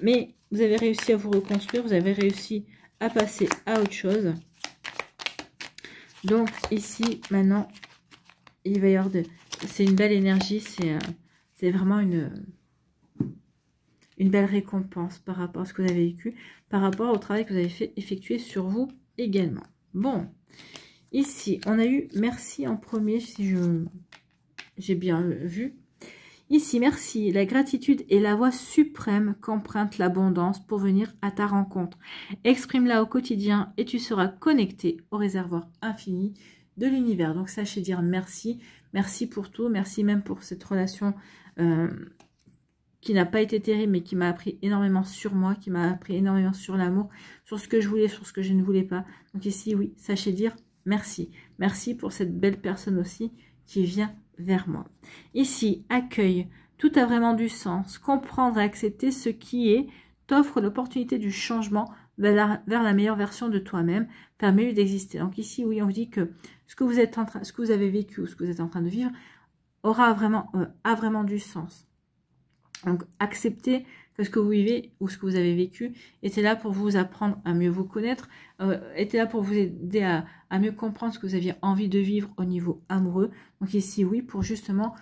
Mais vous avez réussi à vous reconstruire, vous avez réussi à passer à autre chose. Donc ici, maintenant, il va y avoir c'est une belle énergie, c'est vraiment une belle récompense par rapport à ce que vous avez vécu, par rapport au travail que vous avez fait effectuer sur vous également. Bon, ici, on a eu merci en premier, si j'ai bien vu. Ici, merci, la gratitude est la voie suprême qu'emprunte l'abondance pour venir à ta rencontre. Exprime-la au quotidien et tu seras connecté au réservoir infini de l'univers. Donc, sachez dire merci. Merci pour tout. Merci même pour cette relation qui n'a pas été terrible, mais qui m'a appris énormément sur moi, qui m'a appris énormément sur l'amour, sur ce que je voulais, sur ce que je ne voulais pas. Donc ici, oui, sachez dire merci. Merci pour cette belle personne aussi qui vient vers moi. Ici, accueille, tout a vraiment du sens. Comprendre et accepter ce qui est t'offre l'opportunité du changement vers la meilleure version de toi-même, permet d'exister. Donc ici, oui, on vous dit que ce que vous avez vécu ou ce que vous êtes en train de vivre a vraiment du sens. Donc, acceptez que ce que vous vivez ou ce que vous avez vécu était là pour vous apprendre à mieux vous connaître, était là pour vous aider à mieux comprendre ce que vous aviez envie de vivre au niveau amoureux. Donc ici, oui, pour justement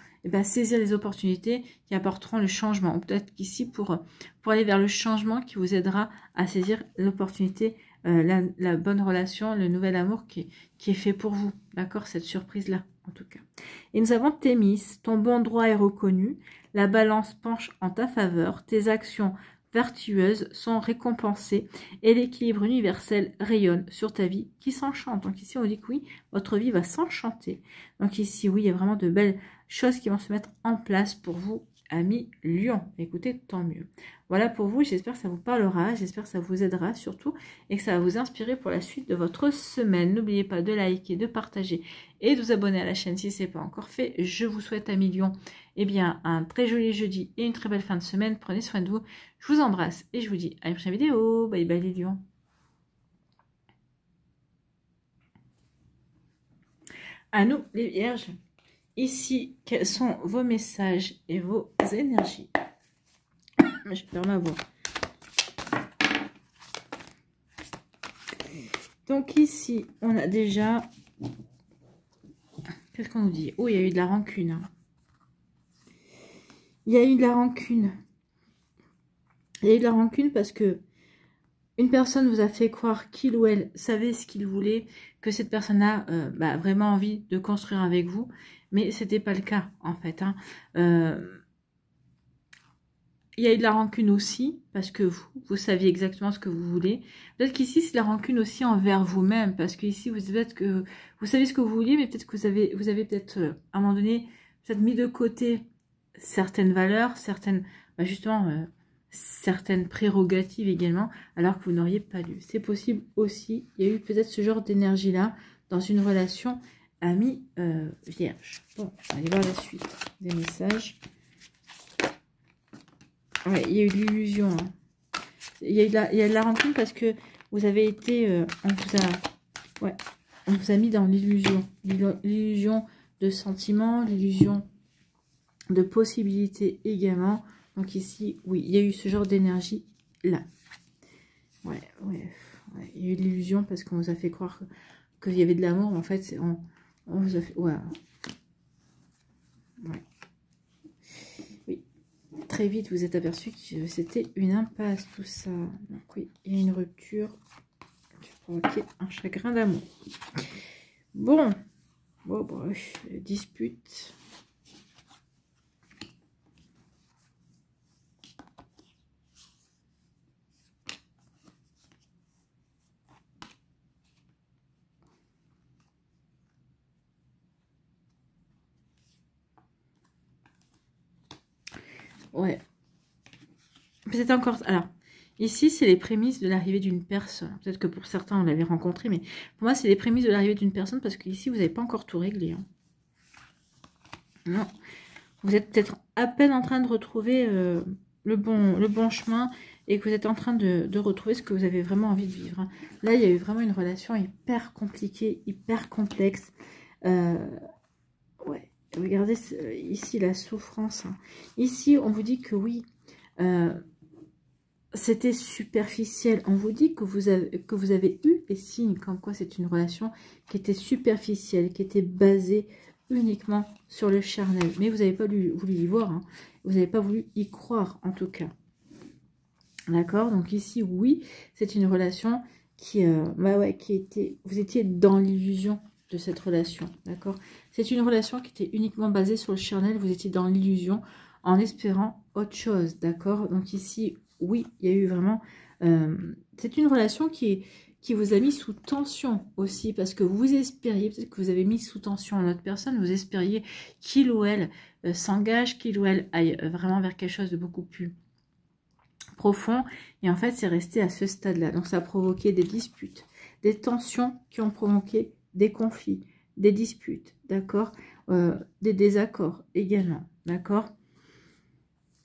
saisir les opportunités qui apporteront le changement. Ou peut-être qu'ici, pour aller vers le changement qui vous aidera à saisir l'opportunité, la bonne relation, le nouvel amour qui est fait pour vous. D'accord, cette surprise-là, en tout cas. Et nous avons Thémis, ton bon droit est reconnu. La balance penche en ta faveur, tes actions vertueuses sont récompensées et l'équilibre universel rayonne sur ta vie qui s'enchante. Donc ici, on dit que oui, votre vie va s'enchanter. Donc ici, oui, il y a vraiment de belles choses qui vont se mettre en place pour vous, amis Lion. Écoutez, tant mieux. Voilà pour vous, j'espère que ça vous parlera, j'espère que ça vous aidera surtout et que ça va vous inspirer pour la suite de votre semaine. N'oubliez pas de liker, de partager et de vous abonner à la chaîne si ce n'est pas encore fait. Je vous souhaite, amis Lion, un très joli jeudi et une très belle fin de semaine. Prenez soin de vous, je vous embrasse et je vous dis à une prochaine vidéo. Bye bye les lions. À nous les vierges, ici, quels sont vos messages et vos énergies? Je ferme ma voix. Donc ici, on a déjà... Qu'est-ce qu'on nous dit? Oh, il y a eu de la rancune. Il y a eu de la rancune. Il y a eu de la rancune parce que une personne vous a fait croire qu'il ou elle savait ce qu'il voulait, que cette personne a vraiment envie de construire avec vous, mais c'était pas le cas en fait. Hein. Il y a eu de la rancune aussi, parce que vous saviez exactement ce que vous voulez. Peut-être qu'ici, c'est de la rancune aussi envers vous-même, parce qu'ici, vous savez ce que vous vouliez, mais peut-être que vous avez peut-être, à un moment donné, peut-être mis de côté certaines valeurs, certaines prérogatives également, alors que vous n'auriez pas dû. C'est possible aussi. Il y a eu peut-être ce genre d'énergie-là dans une relation amie vierge. Bon, allez voir la suite des messages. Ouais, il y a eu de l'illusion. Hein. Il y a de la rancune parce que vous avez été... on vous a mis dans l'illusion. L'illusion de sentiments, l'illusion de possibilités également. Donc ici, oui, il y a eu ce genre d'énergie là. Ouais. Il y a eu de l'illusion parce qu'on vous a fait croire qu'il y avait de l'amour. En fait, on vous a fait... Ouais. très vite, vous êtes aperçu que c'était une impasse, tout ça. Donc oui, il y a une rupture qui a provoqué un chagrin d'amour. Bon, bref, dispute. Ouais. Peut-être encore... Alors, ici, c'est les prémices de l'arrivée d'une personne. Peut-être que pour certains, on l'avait rencontré, mais pour moi, c'est les prémices de l'arrivée d'une personne parce qu'ici, vous n'avez pas encore tout réglé. Hein. Non. Vous êtes peut-être à peine en train de retrouver le bon chemin et que vous êtes en train de retrouver ce que vous avez vraiment envie de vivre. Hein. Là, il y a eu vraiment une relation hyper compliquée, hyper complexe. Ouais. Regardez ici la souffrance. Hein. Ici, on vous dit que oui, c'était superficiel. On vous dit que vous avez eu des signes comme quoi c'est une relation qui était superficielle, qui était basée uniquement sur le charnel. Mais vous n'avez pas voulu y voir. Hein. Vous n'avez pas voulu y croire, en tout cas. D'accord? Donc ici, oui, c'est une relation qui était... Vous étiez dans l'illusion de cette relation, d'accord? C'est une relation qui était uniquement basée sur le charnel, vous étiez dans l'illusion en espérant autre chose, d'accord? Donc ici, oui, il y a eu vraiment... c'est une relation qui vous a mis sous tension aussi, parce que vous espériez, peut-être que vous avez mis sous tension une autre personne, vous espériez qu'il ou elle s'engage, qu'il ou elle aille vraiment vers quelque chose de beaucoup plus profond, et en fait, c'est resté à ce stade-là. Donc ça a provoqué des disputes, des tensions qui ont provoqué des conflits, des disputes, d'accord, des désaccords également, d'accord.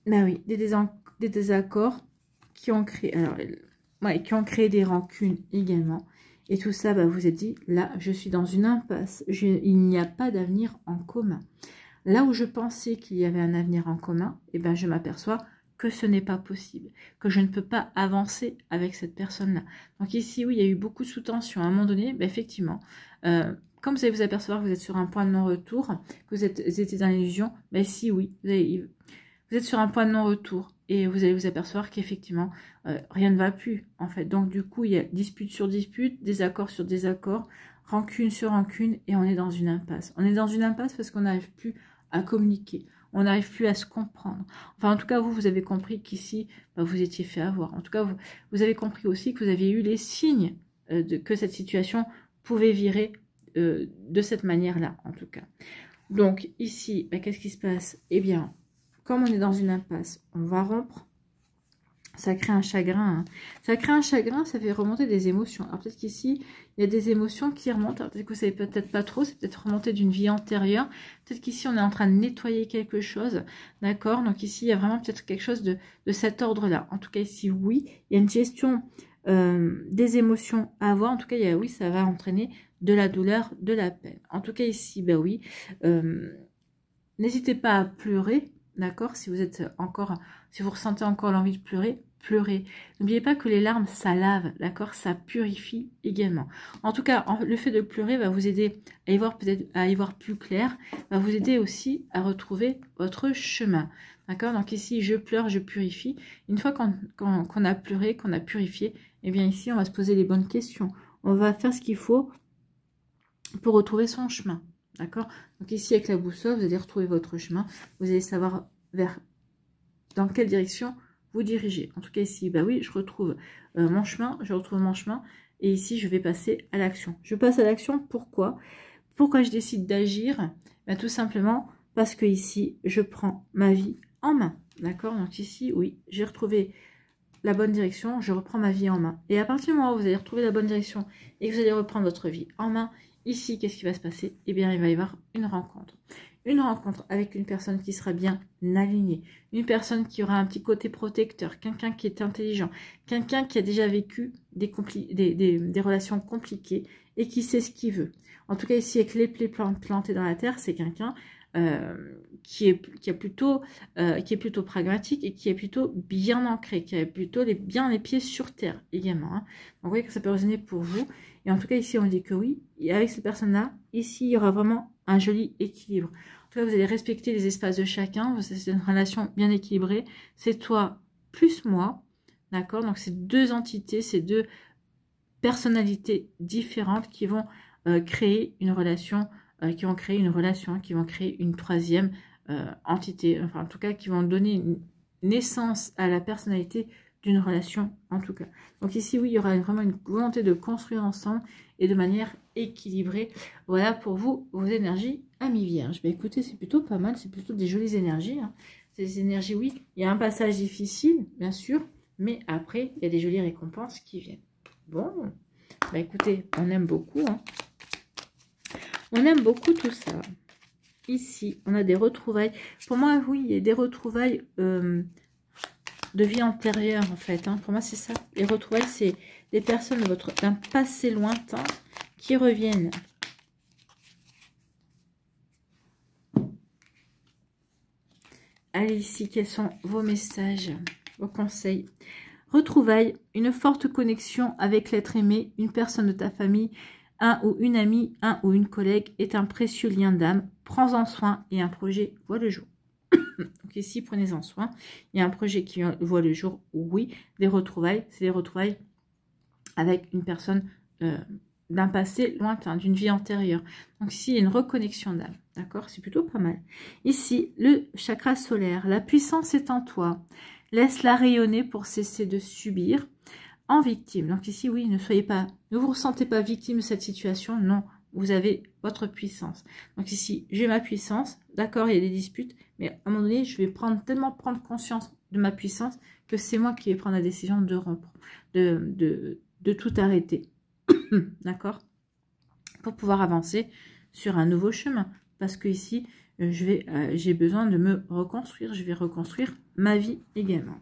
Bah oui, des désaccords qui ont créé, alors, ouais, qui ont créé des rancunes également. Et tout ça, bah, vous êtes dit, là, je suis dans une impasse. Il n'y a pas d'avenir en commun. Là où je pensais qu'il y avait un avenir en commun, et ben, je m'aperçois que ce n'est pas possible, que je ne peux pas avancer avec cette personne-là. Donc ici, oui, il y a eu beaucoup de sous-tension. À un moment donné, ben, effectivement, comme vous allez vous apercevoir que vous êtes sur un point de non-retour, que vous étiez dans l'illusion, ben si, oui, vous êtes sur un point de non-retour et vous allez vous apercevoir qu'effectivement, rien ne va plus, en fait. Donc, du coup, il y a dispute sur dispute, désaccord sur désaccord, rancune sur rancune, et on est dans une impasse. On est dans une impasse parce qu'on n'arrive plus à communiquer. On n'arrive plus à se comprendre. Enfin, en tout cas, vous avez compris qu'ici, bah, vous étiez fait avoir. En tout cas, vous avez compris aussi que vous aviez eu les signes que cette situation pouvait virer de cette manière-là, en tout cas. Donc, ici, bah, qu'est-ce qui se passe? Eh bien, comme on est dans une impasse, on va rompre. Ça crée un chagrin. Hein. Ça crée un chagrin, ça fait remonter des émotions. Alors peut-être qu'ici, il y a des émotions qui remontent. Peut-être que vous savez peut-être pas trop, c'est peut-être remonté d'une vie antérieure. Peut-être qu'ici, on est en train de nettoyer quelque chose. D'accord? Donc ici, il y a vraiment peut-être quelque chose de cet ordre-là. En tout cas, ici, oui, il y a une gestion des émotions à avoir. En tout cas, oui, ça va entraîner de la douleur, de la peine. En tout cas, ici, ben oui, n'hésitez pas à pleurer. D'accord, si vous êtes encore, si vous ressentez encore l'envie de pleurer, pleurez. N'oubliez pas que les larmes, ça lave, d'accord, ça purifie également. En tout cas, le fait de pleurer va vous aider à y voir peut-être à y voir plus clair, va vous aider aussi à retrouver votre chemin. D'accord, donc ici, je pleure, je purifie. Une fois qu'on a pleuré, qu'on a purifié, eh bien ici, on va se poser les bonnes questions. On va faire ce qu'il faut pour retrouver son chemin. D'accord? Donc ici, avec la boussole, vous allez retrouver votre chemin. Vous allez savoir dans quelle direction vous dirigez. En tout cas, ici, bah oui, je retrouve mon chemin. Je retrouve mon chemin. Et ici, je vais passer à l'action. Je passe à l'action, pourquoi? Pourquoi je décide d'agir? Bah, tout simplement parce que ici, je prends ma vie en main. D'accord? Donc ici, oui, j'ai retrouvé la bonne direction. Je reprends ma vie en main. Et à partir du moment où vous allez retrouver la bonne direction et que vous allez reprendre votre vie en main, ici, qu'est-ce qui va se passer? Eh bien, il va y avoir une rencontre. Une rencontre avec une personne qui sera bien alignée. Une personne qui aura un petit côté protecteur. Quelqu'un qui est intelligent. Quelqu'un qui a déjà vécu des relations compliquées et qui sait ce qu'il veut. En tout cas, ici, avec les plaies plantées dans la terre, c'est quelqu'un qui est plutôt pragmatique et qui est plutôt bien ancré, qui a plutôt bien les pieds sur terre également. Hein. Donc, vous voyez que ça peut résonner pour vous. Et en tout cas, ici, on dit que oui. Et avec cette personne-là, ici, il y aura vraiment un joli équilibre. En tout cas, vous allez respecter les espaces de chacun. C'est une relation bien équilibrée. C'est toi plus moi. D'accord? Donc, c'est deux entités, c'est deux personnalités différentes qui vont créer une relation, qui vont créer une troisième entité. Enfin, en tout cas, qui vont donner une naissance à la personnalité d'une relation, en tout cas. Donc ici, oui, il y aura vraiment une volonté de construire ensemble et de manière équilibrée. Voilà pour vous, vos énergies, amis vierges. Ben, écoutez, c'est plutôt pas mal, c'est plutôt des jolies énergies. Hein. Ces énergies, oui, il y a un passage difficile, bien sûr, mais après, il y a des jolies récompenses qui viennent. Bon, ben, écoutez, on aime beaucoup. Hein. On aime beaucoup tout ça. Ici, on a des retrouvailles. Pour moi, oui, il y a des retrouvailles de vie antérieure, en fait. Hein. Pour moi, c'est ça. Les retrouvailles, c'est des personnes d'un passé lointain qui reviennent. Allez, ici, quels sont vos messages, vos conseils? Retrouvailles, une forte connexion avec l'être aimé, une personne de ta famille, un ou une amie, un ou une collègue est un précieux lien d'âme. Prends-en soin et un projet voit le jour. Donc ici, prenez-en soin. Il y a un projet qui voit le jour, oui. Des retrouvailles, c'est des retrouvailles avec une personne d'un passé lointain, d'une vie antérieure. Donc ici, il y a une reconnexion d'âme. D'accord? C'est plutôt pas mal. Ici, le chakra solaire. La puissance est en toi. Laisse-la rayonner pour cesser de subir. En victime. Donc ici, oui, ne vous ressentez pas victime de cette situation. Non, vous avez votre puissance. Donc ici, j'ai ma puissance. D'accord, il y a des disputes. Mais à un moment donné, je vais tellement prendre conscience de ma puissance que c'est moi qui vais prendre la décision de rompre, de tout arrêter. D'accord? Pour pouvoir avancer sur un nouveau chemin. Parce que ici, j'ai besoin de me reconstruire. Je vais reconstruire ma vie également.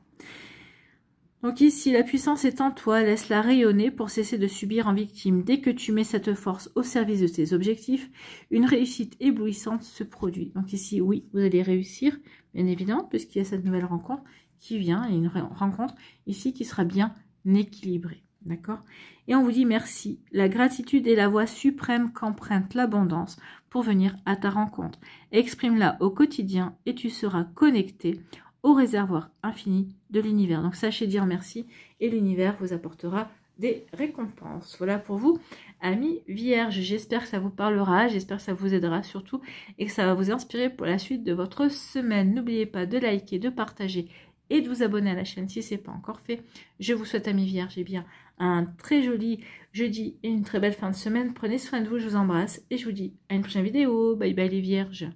Donc ici, la puissance est en toi, laisse-la rayonner pour cesser de subir en victime. Dès que tu mets cette force au service de tes objectifs, une réussite éblouissante se produit. Donc ici, oui, vous allez réussir, bien évidemment, puisqu'il y a cette nouvelle rencontre qui vient, et une rencontre ici qui sera bien équilibrée. D'accord? Et on vous dit merci. La gratitude est la voie suprême qu'emprunte l'abondance pour venir à ta rencontre. Exprime-la au quotidien et tu seras connecté au réservoir infini de l'univers. Donc sachez dire merci et l'univers vous apportera des récompenses. Voilà pour vous, amis vierges. J'espère que ça vous parlera, j'espère que ça vous aidera surtout et que ça va vous inspirer pour la suite de votre semaine. N'oubliez pas de liker, de partager et de vous abonner à la chaîne si ce n'est pas encore fait. Je vous souhaite, amis vierges, eh bien, un très joli jeudi et une très belle fin de semaine. Prenez soin de vous, je vous embrasse et je vous dis à une prochaine vidéo. Bye bye les vierges.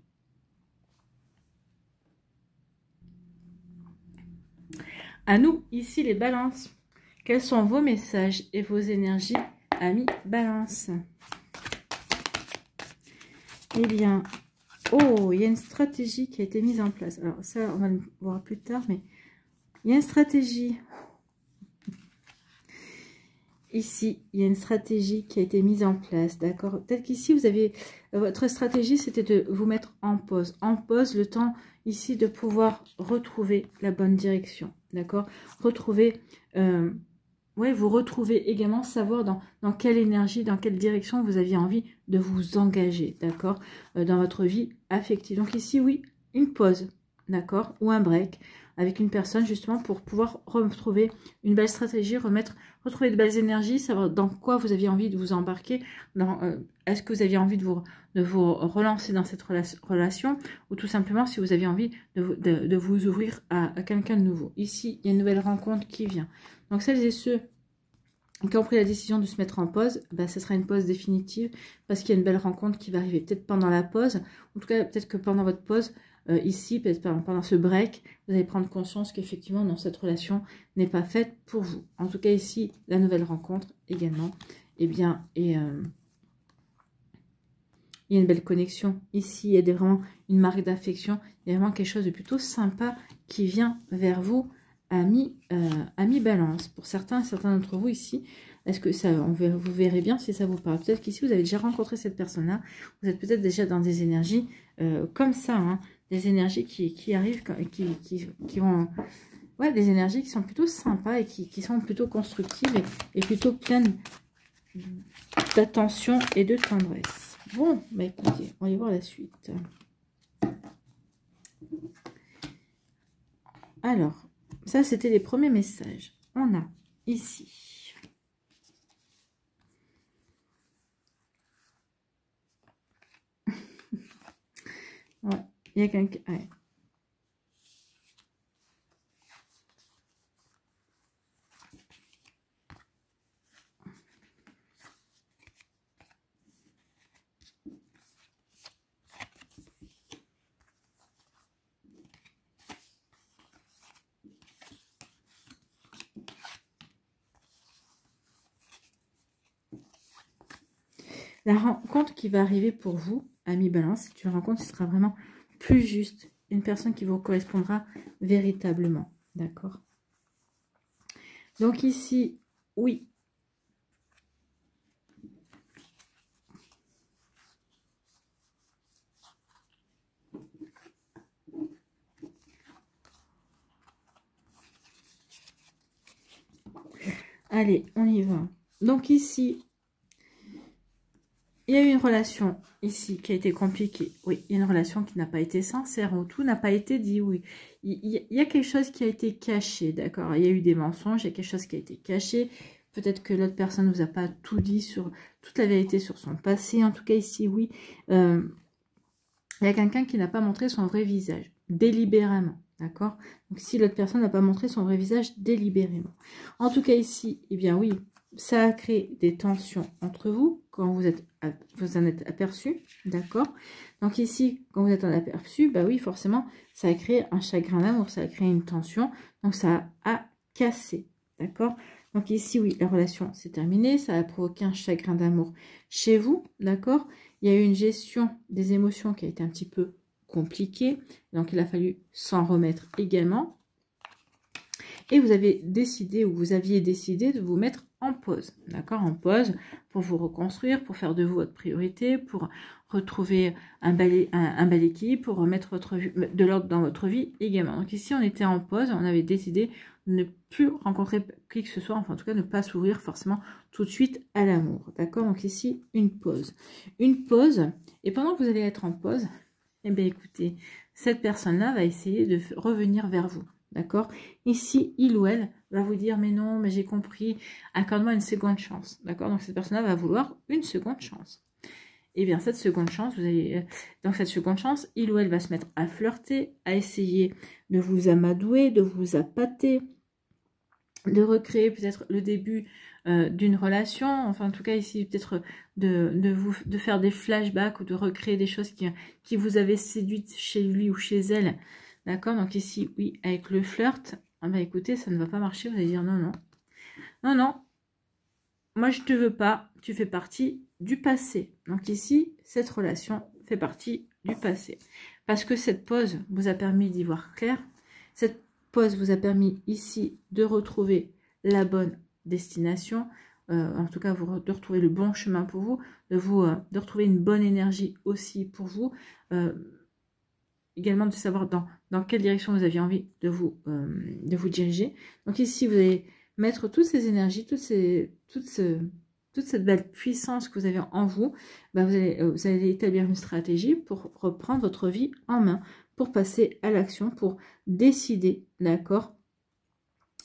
À nous, ici, les balances. Quels sont vos messages et vos énergies, amis balance? Eh bien, oh, il y a une stratégie qui a été mise en place. Alors ça, on va le voir plus tard, mais il y a une stratégie. Ici, il y a une stratégie qui a été mise en place, d'accord? Peut-être qu'ici, vous avez... Votre stratégie, c'était de vous mettre en pause. En pause, le temps, ici, de pouvoir retrouver la bonne direction, d'accord? Retrouver... ouais, vous retrouvez également, savoir dans quelle énergie, dans quelle direction vous aviez envie de vous engager, d'accord? Dans votre vie affective. Donc ici, oui, une pause, d'accord? Ou un break avec une personne, justement, pour pouvoir retrouver une belle stratégie, retrouver de belles énergies, savoir dans quoi vous aviez envie de vous embarquer, est-ce que vous aviez envie de vous relancer dans cette relation, ou tout simplement si vous aviez envie de vous ouvrir à quelqu'un de nouveau. Ici, il y a une nouvelle rencontre qui vient. Donc celles et ceux qui ont pris la décision de se mettre en pause, ben, ce sera une pause définitive, parce qu'il y a une belle rencontre qui va arriver, peut-être pendant la pause, en tout cas peut-être que pendant votre pause, ici, peut-être pendant ce break, vous allez prendre conscience qu'effectivement, non, cette relation n'est pas faite pour vous. En tout cas, ici, la nouvelle rencontre également, eh bien, il y a une belle connexion. Ici, il y a vraiment une marque d'affection, il y a vraiment quelque chose de plutôt sympa qui vient vers vous, amis balance. Pour certains d'entre vous ici, est-ce que ça, vous verrez bien si ça vous parle. Peut-être qu'ici, vous avez déjà rencontré cette personne-là, vous êtes peut-être déjà dans des énergies comme ça, hein, des énergies qui arrivent, qui vont... Ouais, des énergies qui sont plutôt sympas et qui sont plutôt constructives et plutôt pleines d'attention et de tendresse. Bon, bah écoutez, on va y voir la suite. Alors, ça, c'était les premiers messages. On a ici. Ouais, il y a quelqu'un... Ouais. La rencontre qui va arriver pour vous, ami Balance, c'est une rencontre qui sera vraiment plus juste. Une personne qui vous correspondra véritablement. D'accord? Donc ici, oui. Allez, on y va. Donc ici, il y a eu une relation ici qui a été compliquée. Oui, il y a une relation qui n'a pas été sincère ou tout n'a pas été dit. Oui, il y a quelque chose qui a été caché, d'accord? Il y a eu des mensonges, il y a quelque chose qui a été caché. Peut-être que l'autre personne ne vous a pas tout dit sur toute la vérité sur son passé. En tout cas, ici, oui, il y a quelqu'un qui n'a pas montré son vrai visage, délibérément, d'accord? Donc, si l'autre personne n'a pas montré son vrai visage délibérément. En tout cas, ici, eh bien oui, ça a créé des tensions entre vous quand vous en êtes aperçu, d'accord? Donc ici, quand vous êtes en aperçu, bah oui, forcément, ça a créé un chagrin d'amour, ça a créé une tension, donc ça a cassé, d'accord? Donc ici, oui, la relation s'est terminée, ça a provoqué un chagrin d'amour chez vous, d'accord? Il y a eu une gestion des émotions qui a été un petit peu compliquée, donc il a fallu s'en remettre également. Et vous avez décidé, ou vous aviez décidé de vous mettre en pause, d'accord? En pause pour vous reconstruire, pour faire de vous votre priorité, pour retrouver un bel équilibre, pour remettre de l'ordre dans votre vie également. Donc ici, on était en pause, on avait décidé de ne plus rencontrer qui que ce soit, enfin en tout cas ne pas s'ouvrir forcément tout de suite à l'amour, d'accord? Donc ici, une pause. Une pause, et pendant que vous allez être en pause, eh bien écoutez, cette personne-là va essayer de revenir vers vous. D'accord? Ici, il ou elle va vous dire, mais non, mais j'ai compris, accorde-moi une seconde chance. D'accord? Donc, cette personne-là va vouloir une seconde chance. Et bien, cette seconde chance, donc cette seconde chance, il ou elle va se mettre à flirter, à essayer de vous amadouer, de vous appâter, de recréer peut-être le début d'une relation. Enfin, en tout cas, ici, peut-être de faire des flashbacks ou de recréer des choses qui vous avaient séduite chez lui ou chez elle. D'accord? Donc ici, oui, avec le flirt, ah bah écoutez, ça ne va pas marcher. Vous allez dire non, non. Non, non. Moi, je te veux pas. Tu fais partie du passé. Donc ici, cette relation fait partie du passé. Parce que cette pause vous a permis d'y voir clair. Cette pause vous a permis ici de retrouver la bonne destination. En tout cas, de retrouver le bon chemin pour vous. De retrouver une bonne énergie aussi pour vous. Également de savoir dans quelle direction vous aviez envie de vous diriger. Donc ici, vous allez mettre toutes ces énergies, toute cette belle puissance que vous avez en vous. Bah, vous allez établir une stratégie pour reprendre votre vie en main, pour passer à l'action, pour décider, d'accord,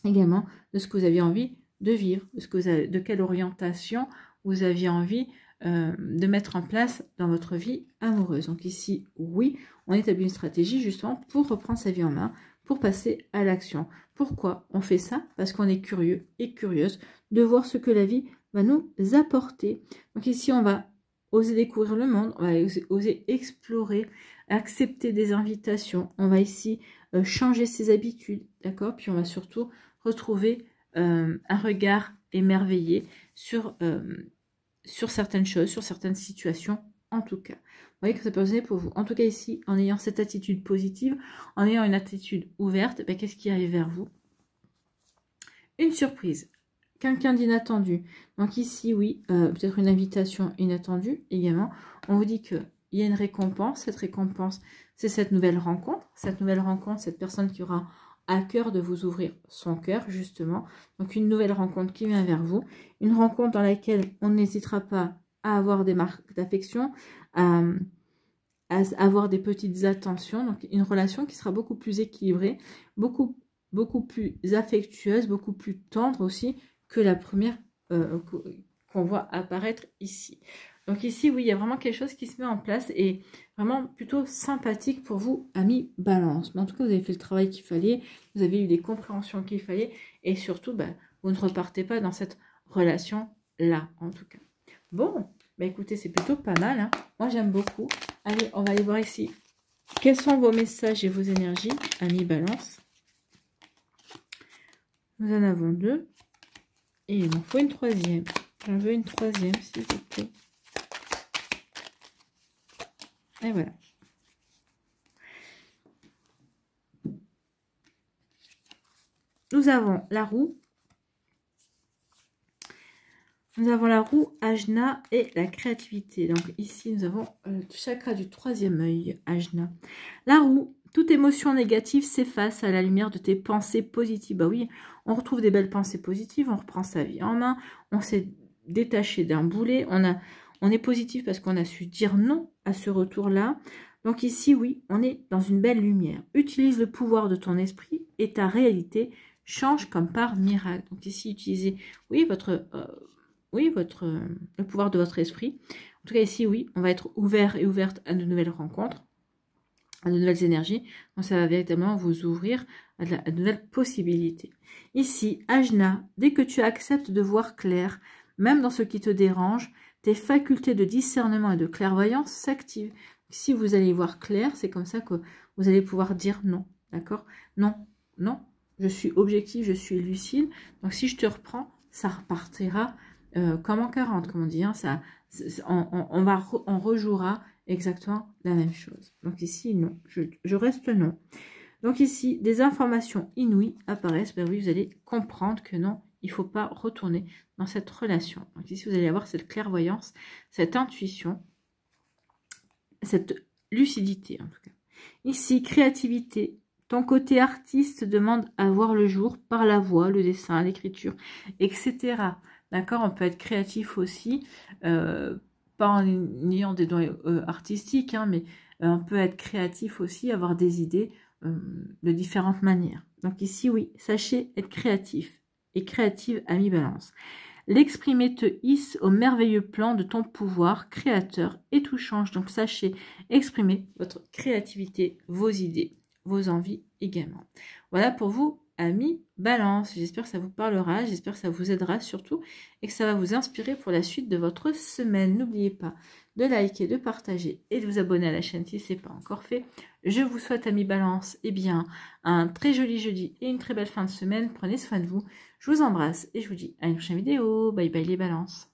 également de ce que vous aviez envie de vivre, de quelle orientation vous aviez envie de mettre en place dans votre vie amoureuse. Donc ici, oui, on établit une stratégie justement pour reprendre sa vie en main, pour passer à l'action. Pourquoi on fait ça? Parce qu'on est curieux et curieuse de voir ce que la vie va nous apporter. Donc ici, on va oser découvrir le monde, on va oser explorer, accepter des invitations. On va ici changer ses habitudes, d'accord? Puis on va surtout retrouver un regard émerveillé sur certaines choses, sur certaines situations, en tout cas. Vous voyez que ça peut résonner pour vous. En tout cas ici, en ayant cette attitude positive, en ayant une attitude ouverte, ben, qu'est-ce qui arrive vers vous? Une surprise, quelqu'un d'inattendu. Donc ici, oui, peut-être une invitation inattendue également. On vous dit qu'il y a une récompense. Cette récompense, c'est cette nouvelle rencontre. Cette nouvelle rencontre, cette personne qui aura à cœur de vous ouvrir son cœur, justement. Donc, une nouvelle rencontre qui vient vers vous. Une rencontre dans laquelle on n'hésitera pas à avoir des marques d'affection, à avoir des petites attentions. Donc, une relation qui sera beaucoup plus équilibrée, beaucoup plus affectueuse, beaucoup plus tendre aussi que la première qu'on voit apparaître ici. Donc ici, oui, il y a vraiment quelque chose qui se met en place et vraiment plutôt sympathique pour vous, amis Balance. Mais en tout cas, vous avez fait le travail qu'il fallait, vous avez eu les compréhensions qu'il fallait et surtout, bah, vous ne repartez pas dans cette relation-là, en tout cas. Bon, bah écoutez, c'est plutôt pas mal, hein. Moi, j'aime beaucoup. Allez, on va aller voir ici. Quels sont vos messages et vos énergies, amis Balance? Nous en avons 2. Et il m'en faut une 3e. J'en veux une 3e, s'il vous plaît. Et voilà. Nous avons la roue. Nous avons la roue, Ajna et la créativité. Donc ici, nous avons le chakra du 3e œil, Ajna. La roue, toute émotion négative s'efface à la lumière de tes pensées positives. Bah oui, on retrouve des belles pensées positives, on reprend sa vie en main, on s'est détaché d'un boulet, on est positif parce qu'on a su dire non à ce retour-là. Donc ici, oui, on est dans une belle lumière. Utilise le pouvoir de ton esprit et ta réalité change comme par miracle. Donc ici, utilisez, oui, le pouvoir de votre esprit. En tout cas, ici, oui, on va être ouvert et ouverte à de nouvelles rencontres, à de nouvelles énergies. Donc, ça va véritablement vous ouvrir à de nouvelles possibilités. Ici, Ajna, dès que tu acceptes de voir clair, même dans ce qui te dérange, tes facultés de discernement et de clairvoyance s'activent. Si vous allez voir clair, c'est comme ça que vous allez pouvoir dire non. D'accord? Non, non, je suis objectif, je suis lucide. Donc, si je te reprends, ça repartira comme en 40, comme on dit. Hein, on rejouera exactement la même chose. Donc ici, non. Je reste non. Donc ici, des informations inouïes apparaissent. Ben oui, vous allez comprendre que non, il ne faut pas retourner dans cette relation. Donc ici, vous allez avoir cette clairvoyance, cette intuition, cette lucidité en tout cas. Ici, créativité. Ton côté artiste demande à voir le jour par la voix, le dessin, l'écriture, etc. D'accord? On peut être créatif aussi, pas en ayant des dons artistiques, hein, mais on peut être créatif aussi, avoir des idées de différentes manières. Donc ici, oui, sachez être créatif et créative, ami Balance. L'exprimer te hisse au merveilleux plan de ton pouvoir créateur et tout change. Donc sachez exprimer votre créativité, vos idées, vos envies également. Voilà pour vous, amis Balance. J'espère que ça vous parlera, j'espère que ça vous aidera surtout et que ça va vous inspirer pour la suite de votre semaine. N'oubliez pas de liker, de partager et de vous abonner à la chaîne si ce n'est pas encore fait. Je vous souhaite, amis Balance, eh bien, un très joli jeudi et une très belle fin de semaine. Prenez soin de vous. Je vous embrasse et je vous dis à une prochaine vidéo. Bye bye les balances.